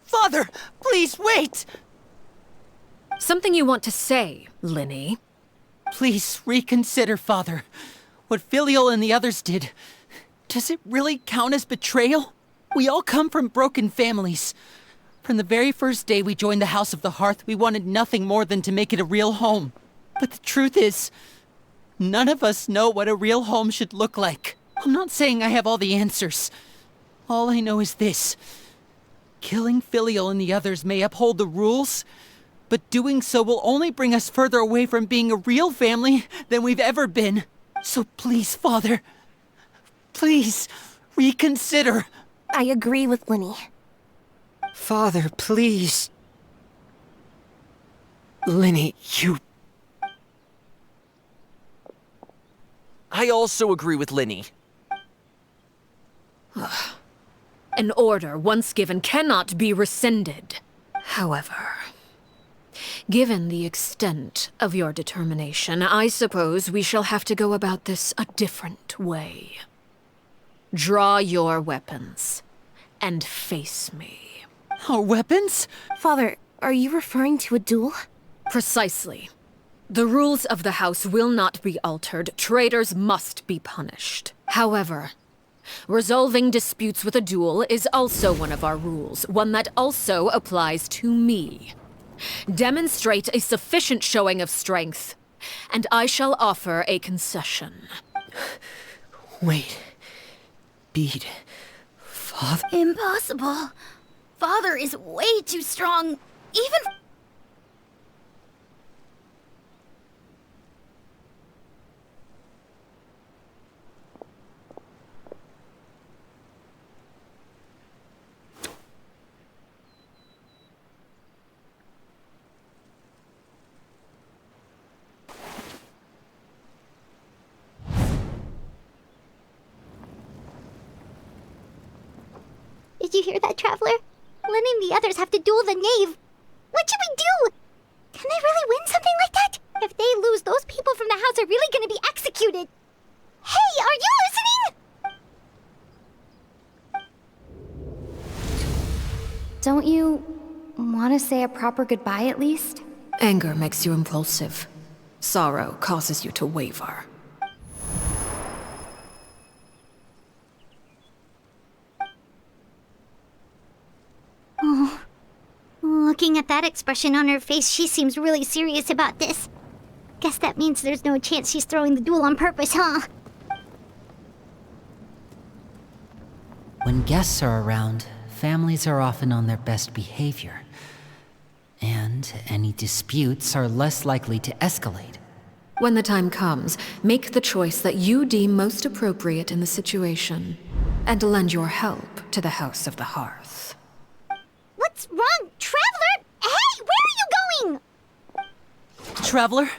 Father, please wait! Something you want to say, Linny? Please reconsider, Father. What Filial and the others did, does it really count as betrayal? We all come from broken families. From the very first day we joined the House of the Hearth, we wanted nothing more than to make it a real home. But the truth is, none of us know what a real home should look like. I'm not saying I have all the answers. All I know is this. Killing Filial and the others may uphold the rules, but doing so will only bring us further away from being a real family than we've ever been. So please, Father, please reconsider. I agree with Linny. Father, please. Linny, you... I also agree with Linny. An order once given cannot be rescinded. However, given the extent of your determination, I suppose we shall have to go about this a different way. Draw your weapons and face me. Our weapons? Father, Are you referring to a duel? Precisely. The rules of the house will not be altered. Traitors must be punished. However, resolving disputes with a duel is also one of our rules, one that also applies to me. Demonstrate a sufficient showing of strength, and I shall offer a concession. Wait. Bede. Father? Impossible. Father is way too strong, even... Did you hear that, Traveler? Lenny and the others have to duel the knave. What should we do? Can they really win something like that? If they lose, those people from the house are really gonna be executed. Hey, are you listening? Don't you want to say a proper goodbye at least? Anger makes you impulsive. Sorrow causes you to waver. Oh, looking at that expression on her face, she seems really serious about this. Guess that means there's no chance she's throwing the duel on purpose, huh? When guests are around, families are often on their best behavior. And any disputes are less likely to escalate. When the time comes, make the choice that you deem most appropriate in the situation, and lend your help to the House of the Hearth. What's wrong, Traveler? Hey, where are you going? Traveler?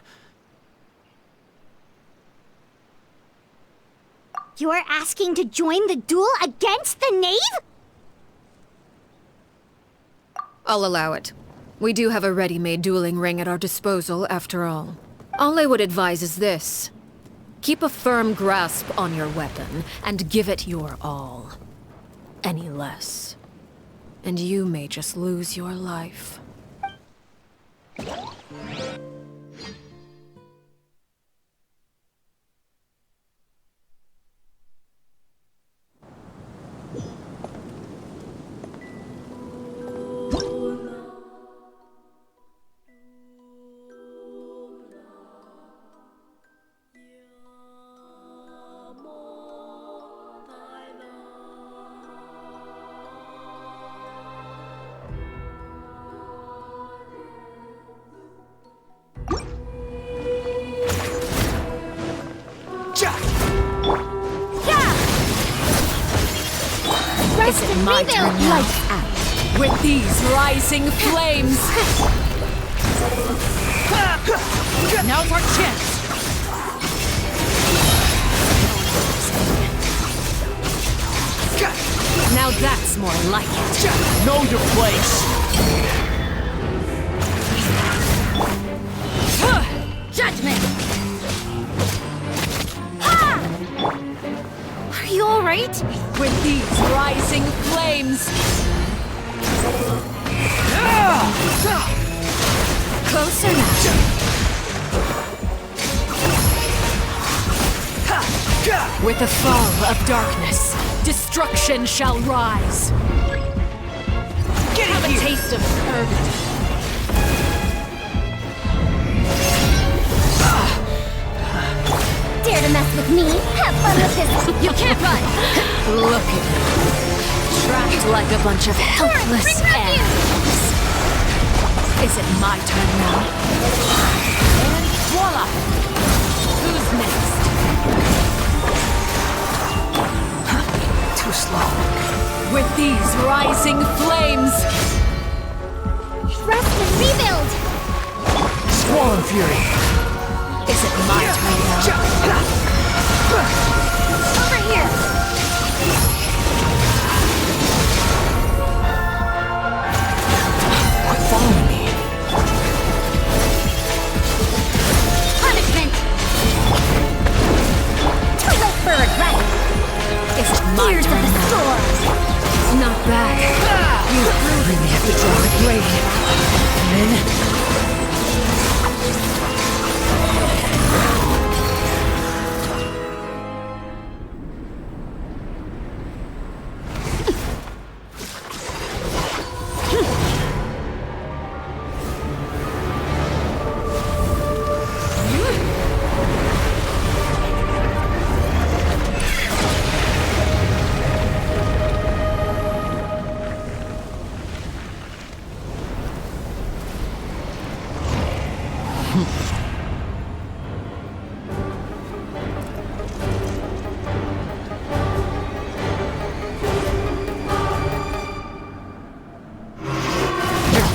You're asking to join the duel against the knave? I'll allow it. We do have a ready-made dueling ring at our disposal, after all. All I would advise is this. Keep a firm grasp on your weapon, and give it your all. Any less, and you may just lose your life. Is it my turn now? Lights out. With these rising flames! Now's our chance! Now that's more like it. Know your place! Judgment! Ha! Are you alright? With these rising flames! Closer now. With the fall of darkness, destruction shall rise. Have a taste of purgatory. Dare to mess with me? Have fun with this! You can't run! Look at you. Trapped like a bunch of helpless animals. Is it my turn now? And voila! Who's next? Too slow. With these rising flames! Rest and rebuild! Swan Fury! Is it my turn now? Over here! Quit following me! Punishment! Too late for regret! Is it my Tears of turn the now? storm! Not bad. You really have to draw a blade. in.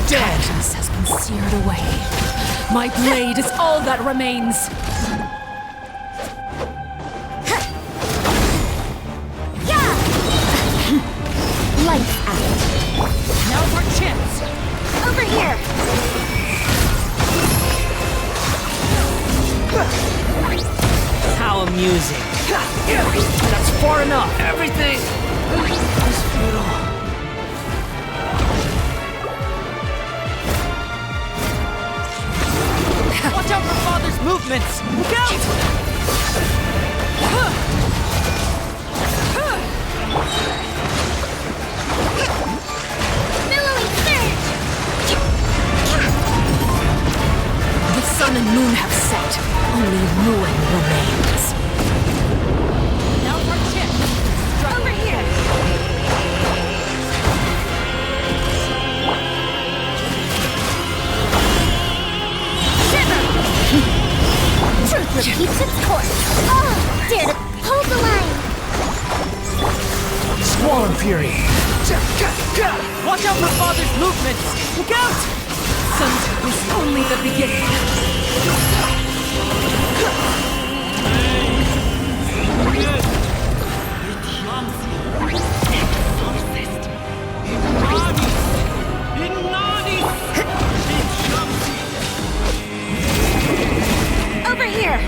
Darkness has been seared away. My blade is all that remains. Lights out. Now's our chance. Over here. How amusing. That's far enough. Everything is futile. Watch out for Father's movements! Look out! Billowing surge. The sun and moon have set. Only ruin remains. Now's our chance. Over here. Truth repeats its course. Oh, dare to hold the line. Squall Fury! Watch out for Father's movements! Look out! Sunset is only the beginning. Over here.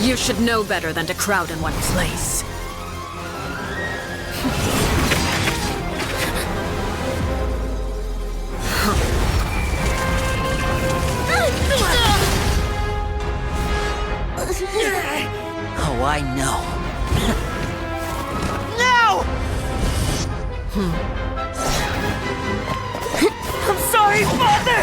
You should know better than to crowd in one place. Oh, I know. No! I'm sorry, Father!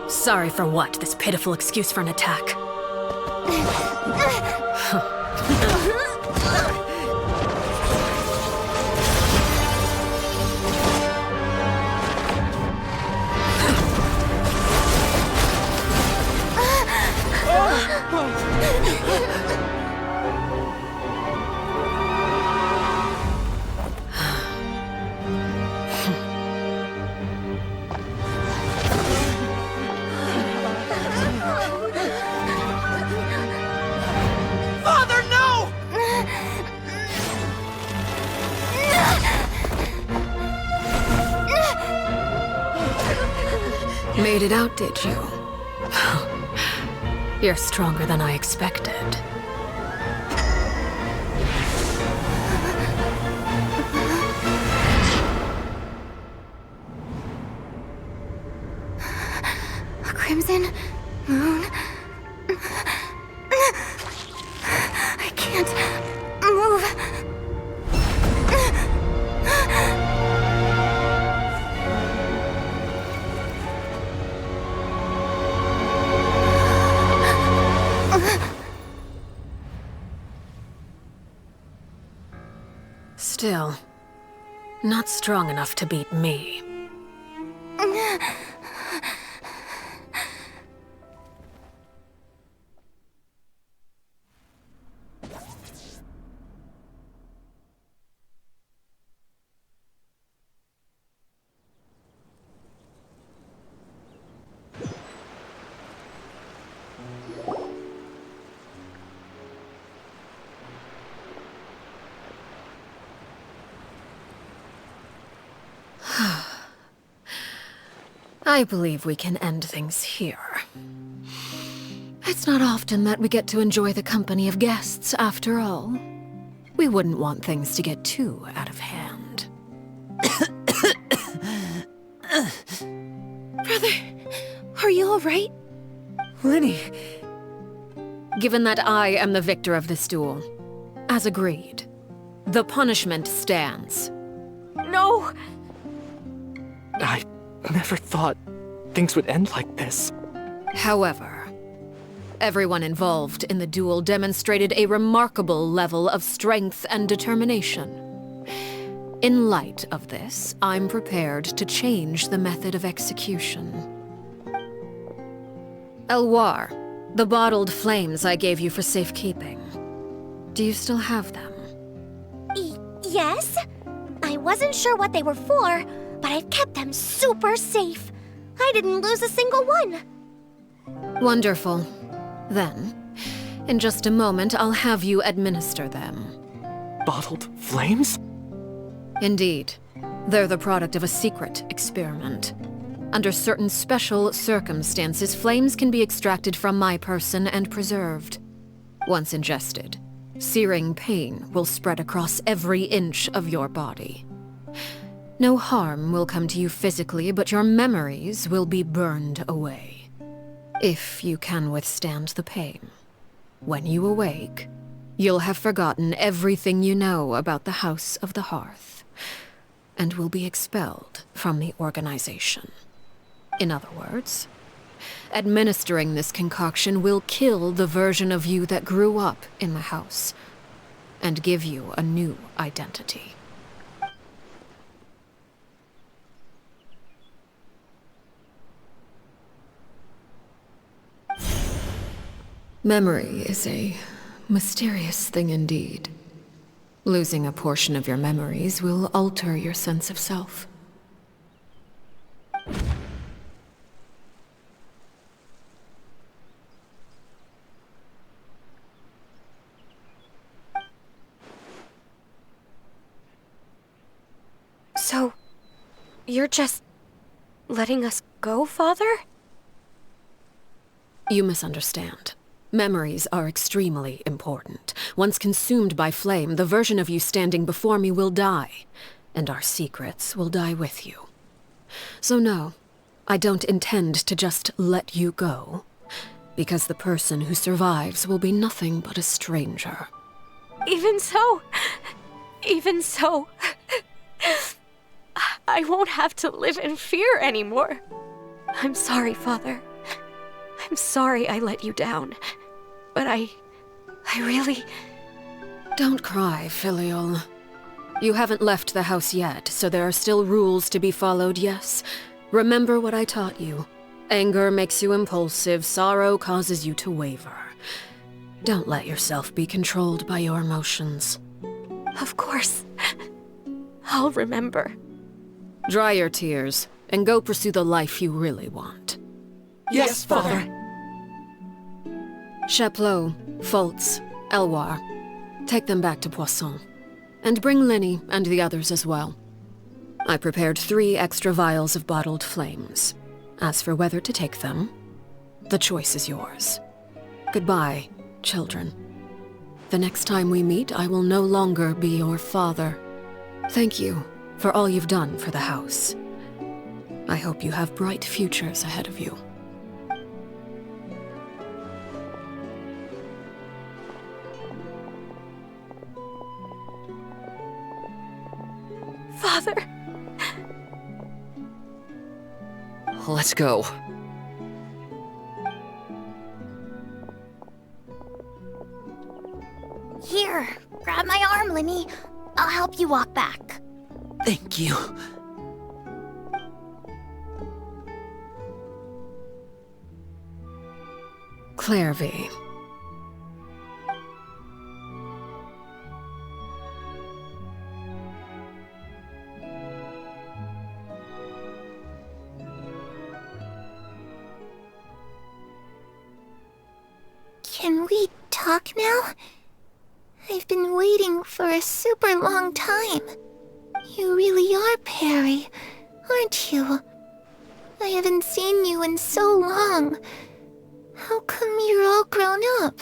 Sorry for what? This pitiful excuse for an attack. Father, no! Made it out, did you? You're stronger than I expected. A crimson moon. I can't move. Still, not strong enough to beat me. I believe we can end things here. It's not often that we get to enjoy the company of guests, after all. We wouldn't want things to get too out of hand. Brother, are you alright? Lenny! Given that I am the victor of this duel, as agreed, the punishment stands. No! I never thought things would end like this. However, everyone involved in the duel demonstrated a remarkable level of strength and determination. In light of this, I'm prepared to change the method of execution. Elwar, the bottled flames I gave you for safekeeping. Do you still have them? Yes? I wasn't sure what they were for, but I've kept them super safe. I didn't lose a single one. Wonderful. Then, in just a moment, I'll have you administer them. Bottled flames? Indeed. They're the product of a secret experiment. Under certain special circumstances, flames can be extracted from my person and preserved. Once ingested, searing pain will spread across every inch of your body. No harm will come to you physically, but your memories will be burned away. If you can withstand the pain. When you awake, you'll have forgotten everything you know about the House of the Hearth, and will be expelled from the organization. In other words, administering this concoction will kill the version of you that grew up in the house, and give you a new identity. Memory is a mysterious thing indeed. Losing a portion of your memories will alter your sense of self. So, you're just letting us go, Father? You misunderstand. Memories are extremely important. Once consumed by flame, the version of you standing before me will die, and our secrets will die with you. So no, I don't intend to just let you go, because the person who survives will be nothing but a stranger. Even so, I won't have to live in fear anymore. I'm sorry, Father. I'm sorry I let you down. But I really... Don't cry, Filial. You haven't left the house yet, so there are still rules to be followed, yes? Remember what I taught you. Anger makes you impulsive, sorrow causes you to waver. Don't let yourself be controlled by your emotions. Of course. I'll remember. Dry your tears, and go pursue the life you really want. Yes, Father. Chaplot, Foltz, Elwar, take them back to Poisson. And bring Lenny and the others as well. I prepared 3 extra vials of bottled flames. As for whether to take them, the choice is yours. Goodbye, children. The next time we meet, I will no longer be your father. Thank you for all you've done for the house. I hope you have bright futures ahead of you. Father. Let's go. Here, grab my arm, Lenny. I'll help you walk back. Thank you. Clairvy. Can we talk now? I've been waiting for a super long time. You really are Perry, aren't you? I haven't seen you in so long. How come you're all grown up?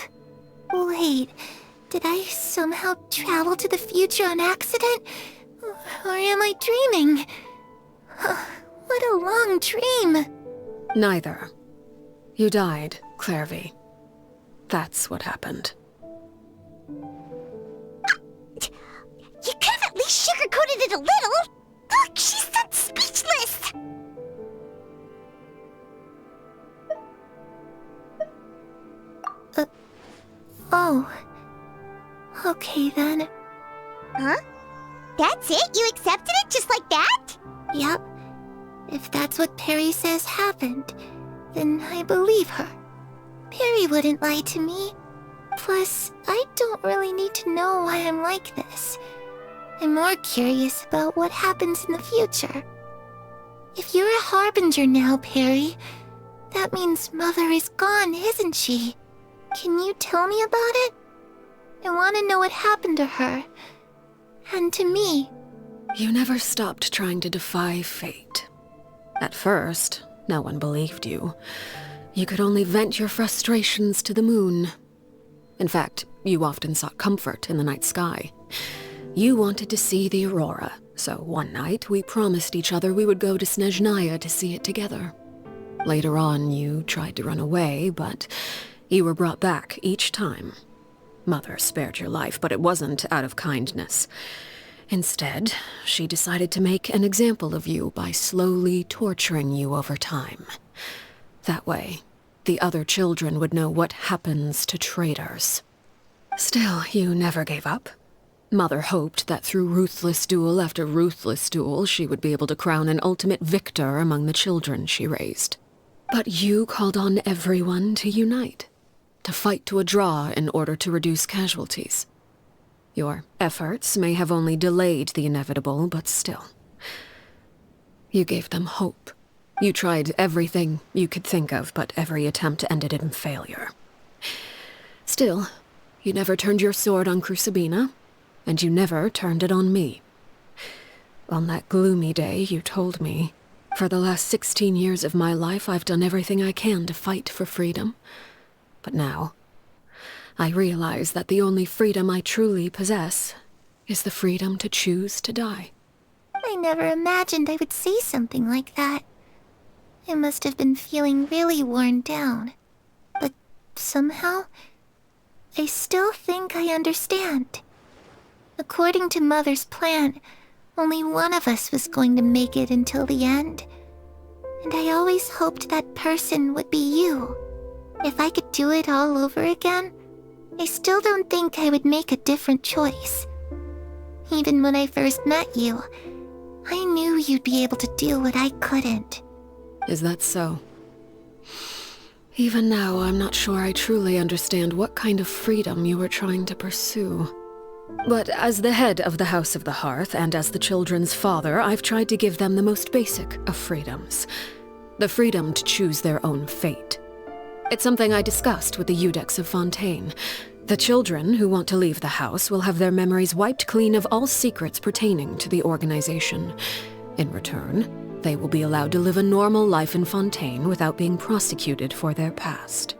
Wait, did I somehow travel to the future on accident? Or am I dreaming? What a long dream. Neither. You died, Clairvy. That's what happened. You could have at least sugarcoated it a little. Look, she's so speechless. Oh. Okay then. Huh? That's it? You accepted it just like that? Yep. If that's what Perry says happened, then I believe her. Perry wouldn't lie to me. Plus, I don't really need to know why I'm like this. I'm more curious about what happens in the future. If you're a harbinger now, Perry, that means Mother is gone, isn't she? Can you tell me about it? I want to know what happened to her. And to me. You never stopped trying to defy fate. At first, no one believed you. You could only vent your frustrations to the moon. In fact, you often sought comfort in the night sky. You wanted to see the aurora, so one night we promised each other we would go to Snezhnaya to see it together. Later on, you tried to run away, but you were brought back each time. Mother spared your life, but it wasn't out of kindness. Instead, she decided to make an example of you by slowly torturing you over time. That way, the other children would know what happens to traitors. Still, you never gave up. Mother hoped that through ruthless duel after ruthless duel, she would be able to crown an ultimate victor among the children she raised. But you called on everyone to unite, to fight to a draw in order to reduce casualties. Your efforts may have only delayed the inevitable, but still. You gave them hope. You tried everything you could think of, but every attempt ended in failure. Still, you never turned your sword on Crucibina, and you never turned it on me. On that gloomy day, you told me, for the last 16 years of my life, I've done everything I can to fight for freedom. But now, I realize that the only freedom I truly possess is the freedom to choose to die. I never imagined I would say something like that. I must have been feeling really worn down. But somehow, I still think I understand. According to Mother's plan, only one of us was going to make it until the end. And I always hoped that person would be you. If I could do it all over again, I still don't think I would make a different choice. Even when I first met you, I knew you'd be able to do what I couldn't. Is that so? Even now, I'm not sure I truly understand what kind of freedom you were trying to pursue. But as the head of the House of the Hearth, and as the children's father, I've tried to give them the most basic of freedoms. The freedom to choose their own fate. It's something I discussed with the Eudex of Fontaine. The children who want to leave the house will have their memories wiped clean of all secrets pertaining to the organization. In return, they will be allowed to live a normal life in Fontaine without being prosecuted for their past.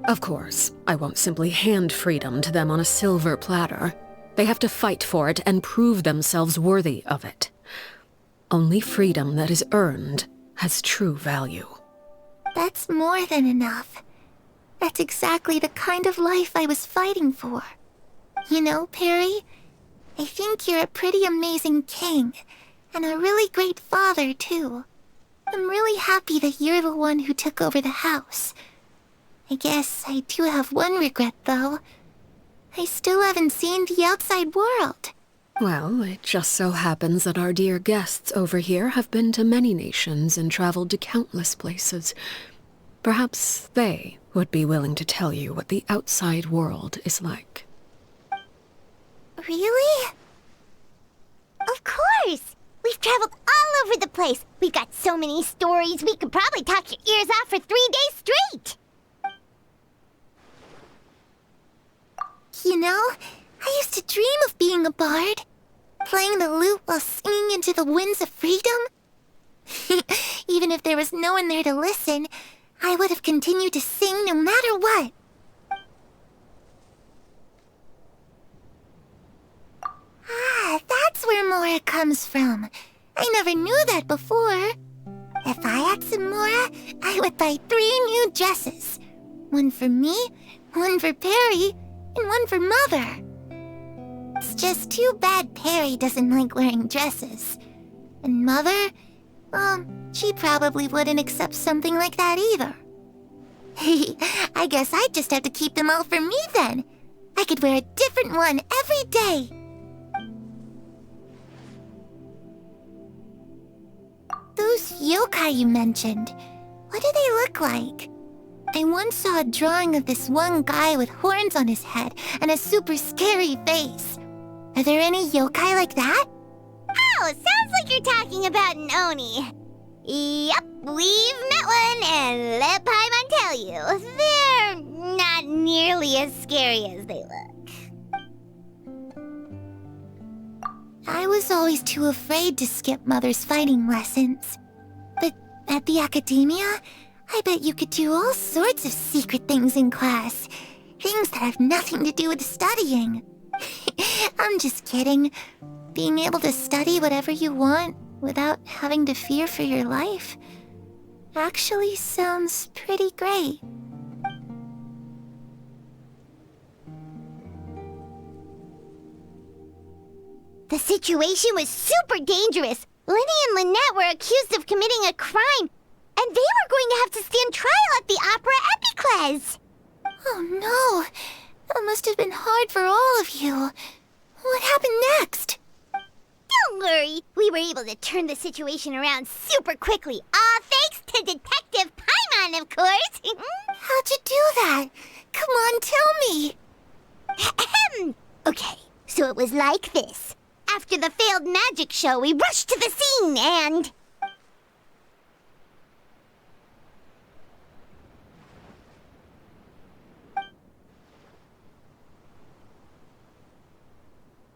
Of course, I won't simply hand freedom to them on a silver platter. They have to fight for it and prove themselves worthy of it. Only freedom that is earned has true value. That's more than enough. That's exactly the kind of life I was fighting for. You know, Perry, I think you're a pretty amazing king, and a really great father, too. I'm really happy that you're the one who took over the house. I guess I do have one regret, though. I still haven't seen the outside world. Well, it just so happens that our dear guests over here have been to many nations and traveled to countless places. Perhaps they would be willing to tell you what the outside world is like. Really? Of course! We've traveled all over the place. We've got so many stories, we could probably talk your ears off for 3 days straight! You know, I used to dream of being a bard. Playing the lute while singing into the winds of freedom. Even if there was no one there to listen, I would have continued to sing no matter what. Ah, that's where Mora comes from. I never knew that before. If I had some Mora, I would buy 3 new dresses. One for me, one for Perry, and one for Mother. It's just too bad Perry doesn't like wearing dresses. And Mother, well, she probably wouldn't accept something like that either. I guess I'd just have to keep them all for me then. I could wear a different one every day. Those yokai you mentioned, what do they look like? I once saw a drawing of this one guy with horns on his head and a super scary face. Are there any yokai like that? Oh, sounds like you're talking about an Oni. Yep, we've met one, and let Paimon tell you, they're not nearly as scary as they look. I was always too afraid to skip Mother's fighting lessons. But at the academia, I bet you could do all sorts of secret things in class. Things that have nothing to do with studying. I'm just kidding. Being able to study whatever you want without having to fear for your life actually sounds pretty great. The situation was super dangerous. Lenny and Lynette were accused of committing a crime, and they were going to have to stand trial at the Opera Epicles. Oh no, that must have been hard for all of you. What happened next? Don't worry, we were able to turn the situation around super quickly, all thanks to Detective Paimon, of course. How'd you do that? Come on, tell me. Okay, so it was like this. After the failed magic show, we rushed to the scene and...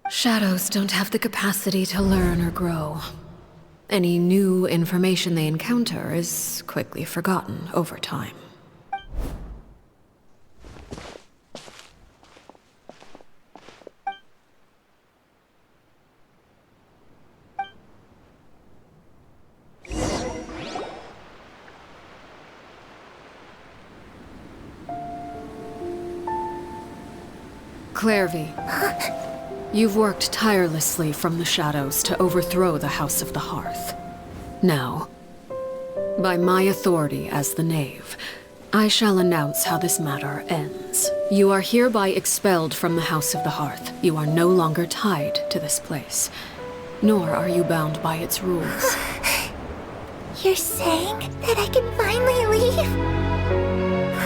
Shadows don't have the capacity to learn or grow. Any new information they encounter is quickly forgotten over time. Clairvy. You've worked tirelessly from the shadows to overthrow the House of the Hearth. Now, by my authority as the Knave, I shall announce how this matter ends. You are hereby expelled from the House of the Hearth. You are no longer tied to this place, nor are you bound by its rules. You're saying that I can finally leave?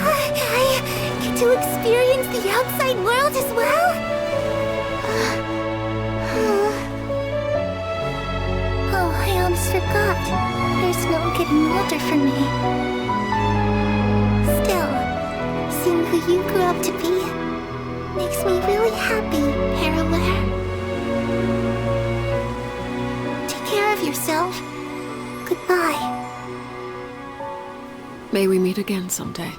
I get to experience the outside world as well? Oh, I almost forgot. There's no getting older for me. Still, seeing who you grew up to be makes me really happy, Parallel. Take care of yourself. Goodbye. May we meet again someday.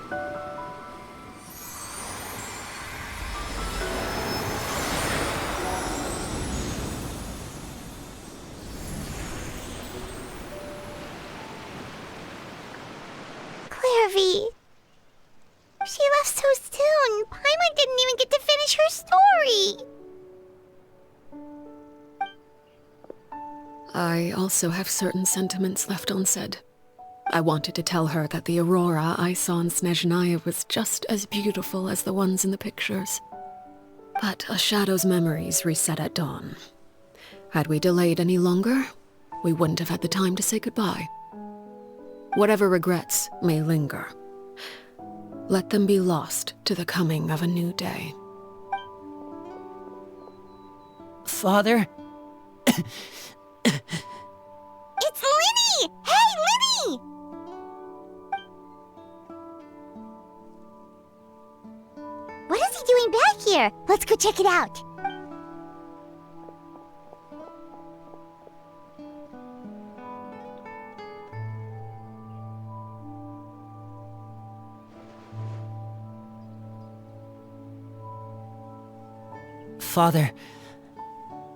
She left so soon. Paimon didn't even get to finish her story. I also have certain sentiments left unsaid. I wanted to tell her that the aurora I saw in Snezhnaya was just as beautiful as the ones in the pictures. But a shadow's memories reset at dawn. Had we delayed any longer, we wouldn't have had the time to say goodbye. Whatever regrets may linger, let them be lost to the coming of a new day. Father? It's Linny! Hey, Linny! What is he doing back here? Let's go check it out. Father,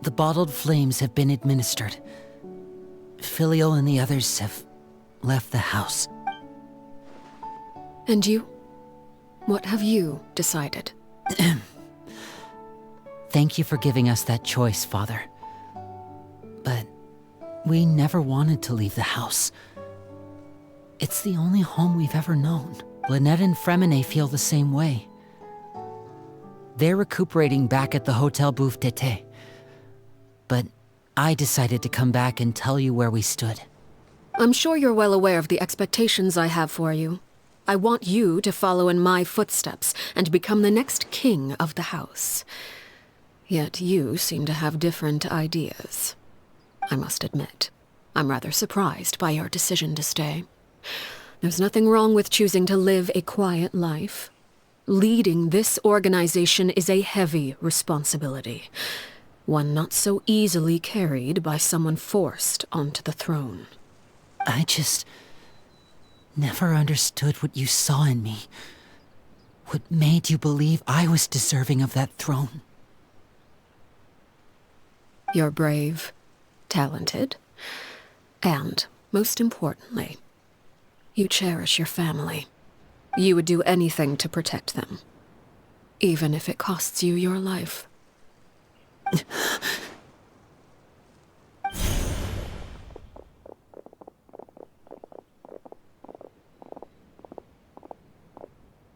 the bottled flames have been administered. Filio and the others have left the house. And you? What have you decided? Thank you for giving us that choice, Father. But we never wanted to leave the house. It's the only home we've ever known. Lynette and Fremine feel the same way. They're recuperating back at the Hotel Bouffe d'été. But I decided to come back and tell you where we stood. I'm sure you're well aware of the expectations I have for you. I want you to follow in my footsteps and become the next king of the house. Yet you seem to have different ideas. I must admit, I'm rather surprised by your decision to stay. There's nothing wrong with choosing to live a quiet life. Leading this organization is a heavy responsibility, one not so easily carried by someone forced onto the throne. I just never understood what you saw in me. What made you believe I was deserving of that throne? You're brave, talented, and, most importantly, you cherish your family. You would do anything to protect them, even if it costs you your life.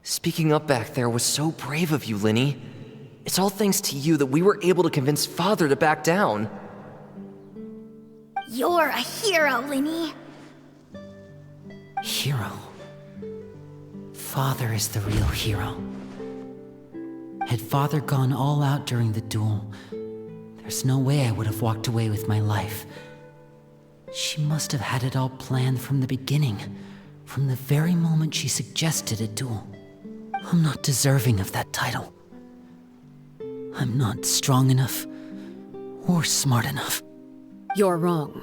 Speaking up back there was so brave of you, Linny. It's all thanks to you that we were able to convince Father to back down. You're a hero, Linny. Hero. Father is the real hero. Had Father gone all out during the duel, there's no way I would have walked away with my life. She must have had it all planned from the beginning, from the very moment she suggested a duel. I'm not deserving of that title. I'm not strong enough or smart enough. You're wrong.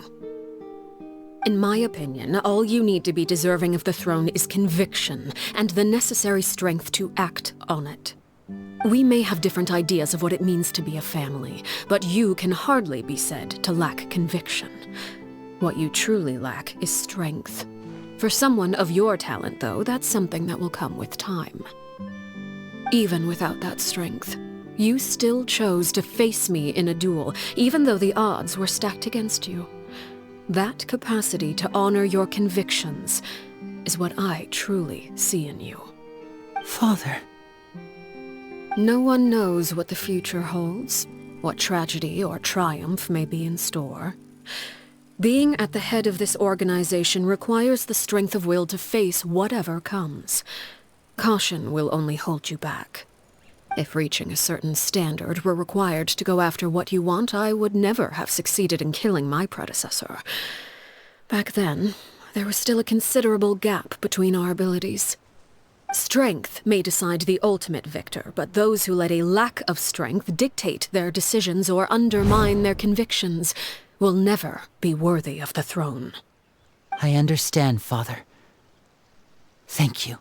In my opinion, all you need to be deserving of the throne is conviction and the necessary strength to act on it. We may have different ideas of what it means to be a family, but you can hardly be said to lack conviction. What you truly lack is strength. For someone of your talent, though, that's something that will come with time. Even without that strength, you still chose to face me in a duel, even though the odds were stacked against you. That capacity to honor your convictions is what I truly see in you. Father. No one knows what the future holds, what tragedy or triumph may be in store. Being at the head of this organization requires the strength of will to face whatever comes. Caution will only hold you back. If reaching a certain standard were required to go after what you want, I would never have succeeded in killing my predecessor. Back then, there was still a considerable gap between our abilities. Strength may decide the ultimate victor, but those who let a lack of strength dictate their decisions or undermine their convictions will never be worthy of the throne. I understand, Father. Thank you.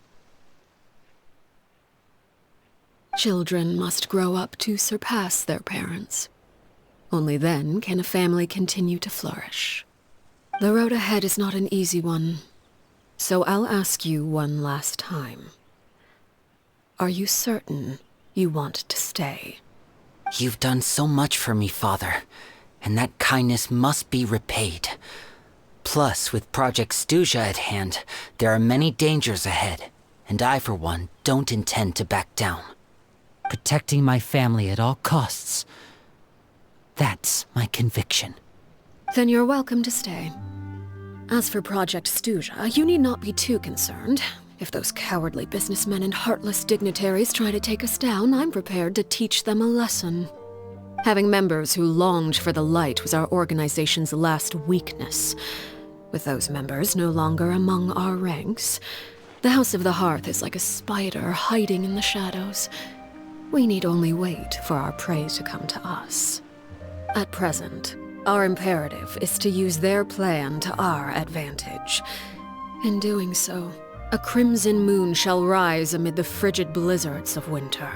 Children must grow up to surpass their parents. Only then can a family continue to flourish. The road ahead is not an easy one, so I'll ask you one last time. Are you certain you want to stay? You've done so much for me, Father, and that kindness must be repaid. Plus, with Project Stuja at hand, there are many dangers ahead, and I, for one, don't intend to back down. Protecting my family at all costs. That's my conviction. Then you're welcome to stay. As for Project Stuja, you need not be too concerned. If those cowardly businessmen and heartless dignitaries try to take us down, I'm prepared to teach them a lesson. Having members who longed for the light was our organization's last weakness. With those members no longer among our ranks, the House of the Hearth is like a spider hiding in the shadows. We need only wait for our prey to come to us. At present, our imperative is to use their plan to our advantage. In doing so, a crimson moon shall rise amid the frigid blizzards of winter.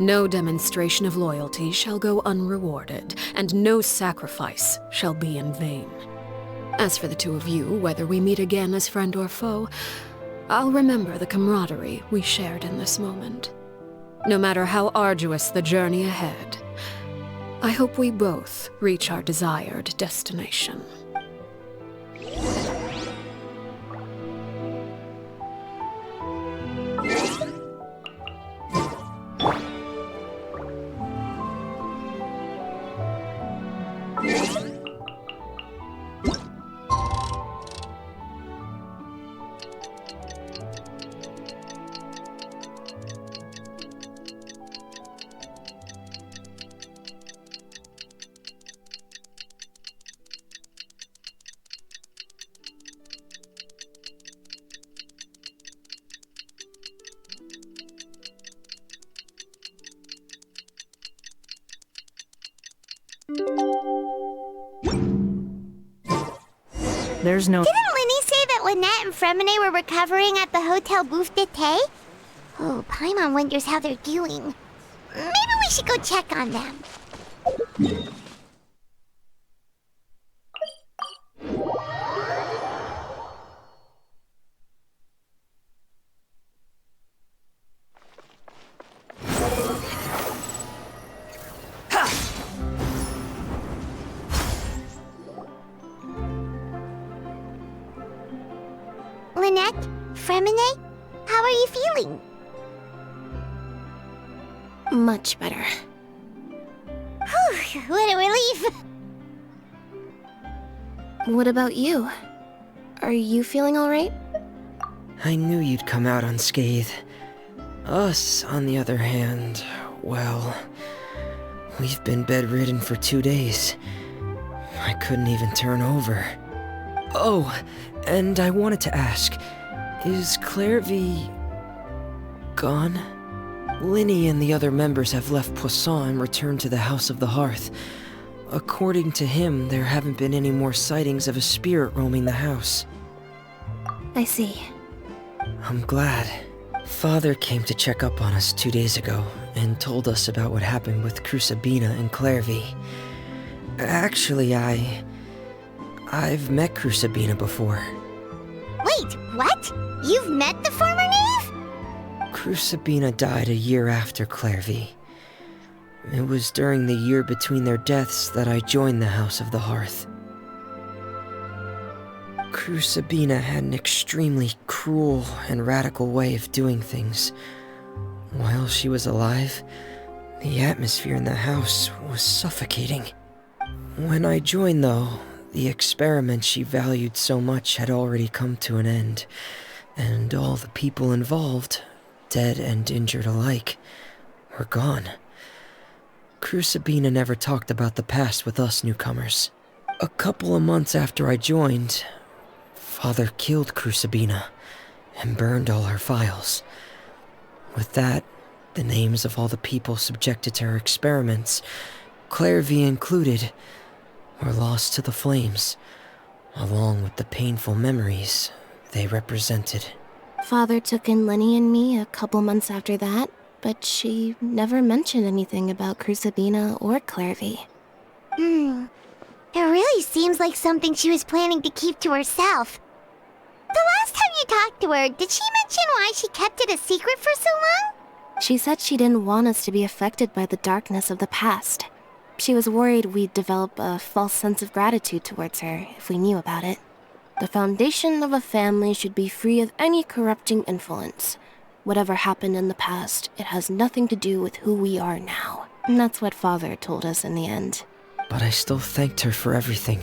No demonstration of loyalty shall go unrewarded, and no sacrifice shall be in vain. As for the two of you, whether we meet again as friend or foe, I'll remember the camaraderie we shared in this moment. No matter how arduous the journey ahead, I hope we both reach our desired destination. There's no... Didn't Linny say that Lynette and Fremine were recovering at the Hotel Bouffe d'été? Oh, Paimon wonders how they're doing. Maybe we should go check on them. Lynette? Fremine? How are you feeling? Much better. Whew, what a relief! What about you? Are you feeling alright? I knew you'd come out unscathed. Us, on the other hand, well, we've been bedridden for 2 days. I couldn't even turn over. Oh, and I wanted to ask, is Clairvy gone? Linny and the other members have left Poisson and returned to the House of the Hearth. According to him, there haven't been any more sightings of a spirit roaming the house. I see. I'm glad. Father came to check up on us 2 days ago and told us about what happened with Crusabina and Clairvy. Actually, I've met Crusabina before. Wait, what? You've met the former knave? Crusabina died a year after Clairvy. It was during the year between their deaths that I joined the House of the Hearth. Crusabina had an extremely cruel and radical way of doing things. While she was alive, the atmosphere in the house was suffocating. When I joined, though, the experiment she valued so much had already come to an end, and all the people involved, dead and injured alike, were gone. Crusabina never talked about the past with us newcomers. A couple of months after I joined, Father killed Crusabina and burned all her files. With that, the names of all the people subjected to her experiments, Clairvy included, were lost to the flames, along with the painful memories they represented. Father took in Lenny and me a couple months after that, but she never mentioned anything about Crusabina or Clairvy. It really seems like something she was planning to keep to herself. The last time you talked to her, did she mention why she kept it a secret for so long? She said she didn't want us to be affected by the darkness of the past. She was worried we'd develop a false sense of gratitude towards her if we knew about it. The foundation of a family should be free of any corrupting influence. Whatever happened in the past, it has nothing to do with who we are now. And that's what Father told us in the end. But I still thanked her for everything.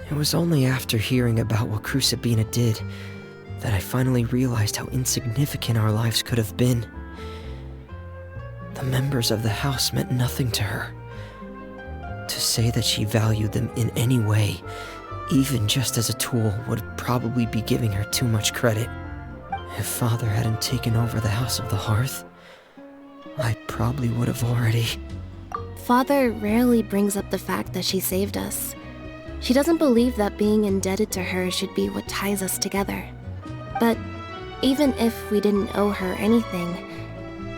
It was only after hearing about what Crusabina did that I finally realized how insignificant our lives could have been. The members of the house meant nothing to her. To say that she valued them in any way, even just as a tool, would probably be giving her too much credit. If Father hadn't taken over the House of the Hearth, I probably would have already... Father rarely brings up the fact that she saved us. She doesn't believe that being indebted to her should be what ties us together. But even if we didn't owe her anything,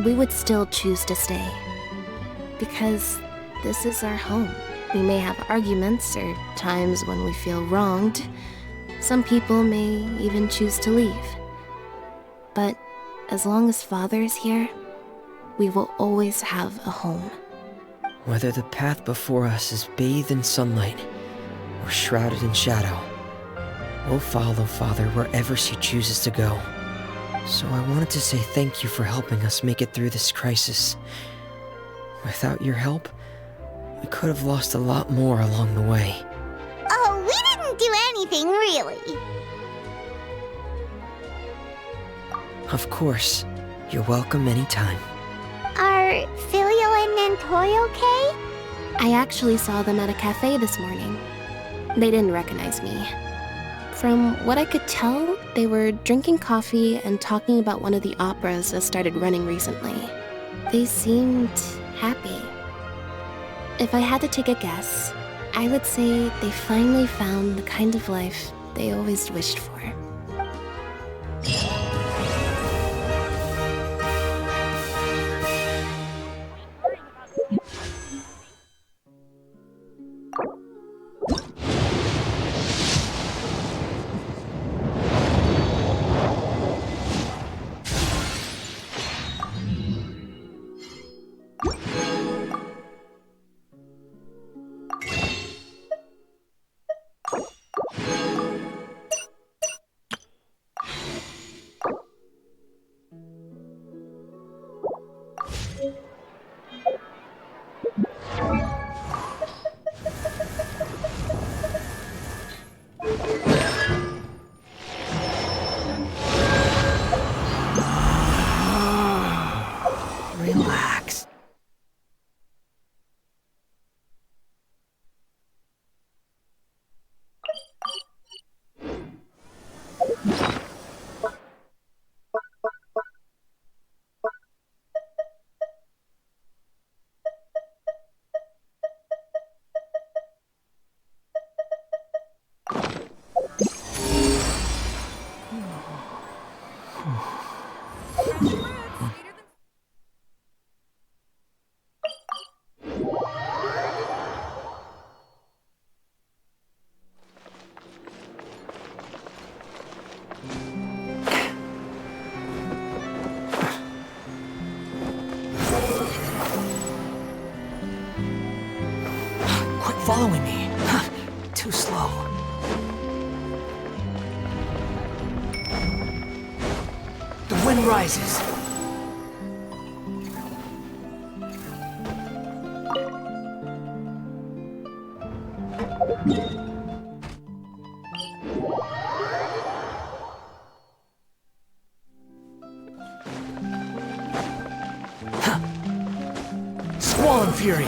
we would still choose to stay. Because this is our home. We may have arguments or times when we feel wronged. Some people may even choose to leave. But as long as Father is here, we will always have a home. Whether the path before us is bathed in sunlight or shrouded in shadow, we'll follow Father wherever she chooses to go. So I wanted to say thank you for helping us make it through this crisis. Without your help, we could have lost a lot more along the way. Oh, we didn't do anything, really. Of course. You're welcome anytime. Are Filial and Nantoy okay? I actually saw them at a cafe this morning. They didn't recognize me. From what I could tell, they were drinking coffee and talking about one of the operas that started running recently. They seemed happy. If I had to take a guess, I would say they finally found the kind of life they always wished for. Relax. Quit following me. Too slow. The wind rises. Squall and fury.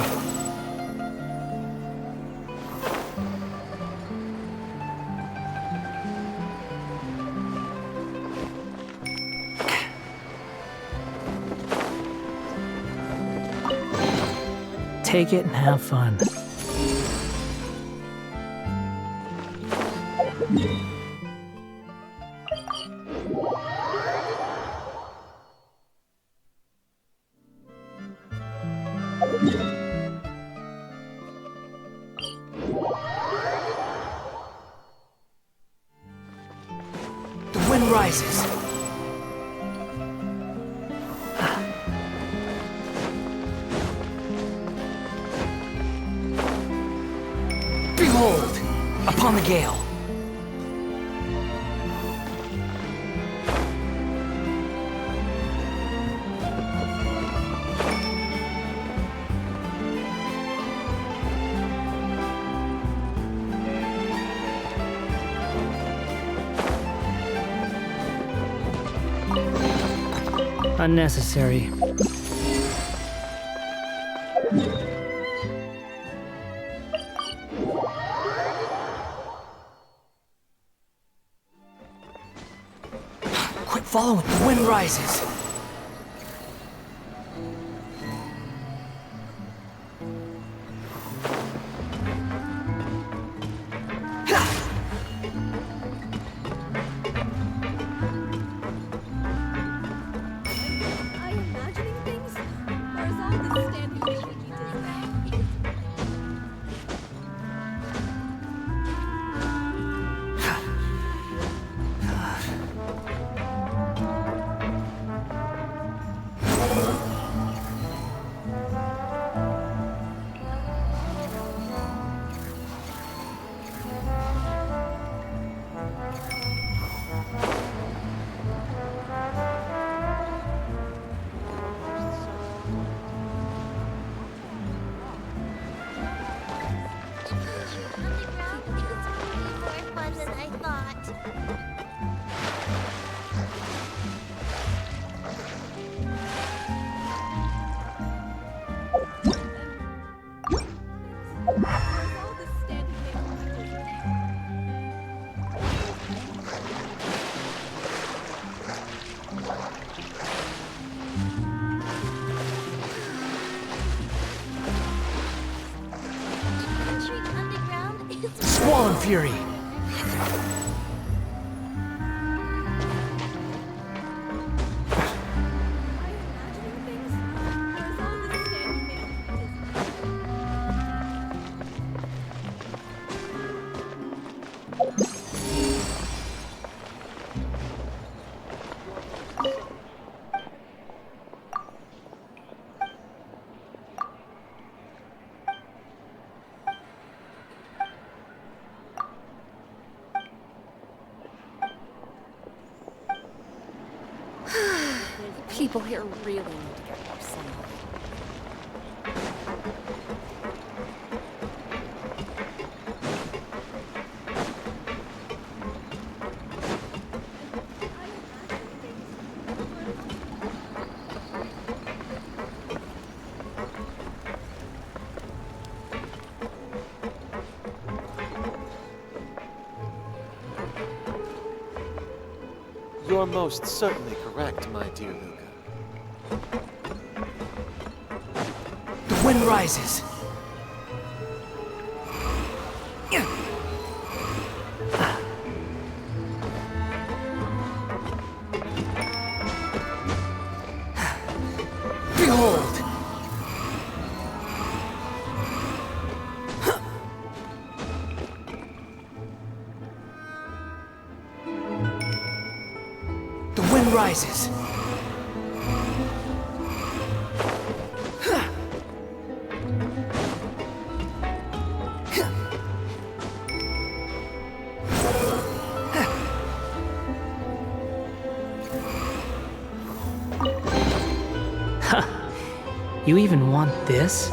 Take it and have fun. The wind rises. Behold, upon the gale. Unnecessary. Quit following. The wind rises. Squall Fury! People here really need to get more sunlight. You're most certainly correct, my dear Luca. The wind rises! Behold! The wind rises! You even want this?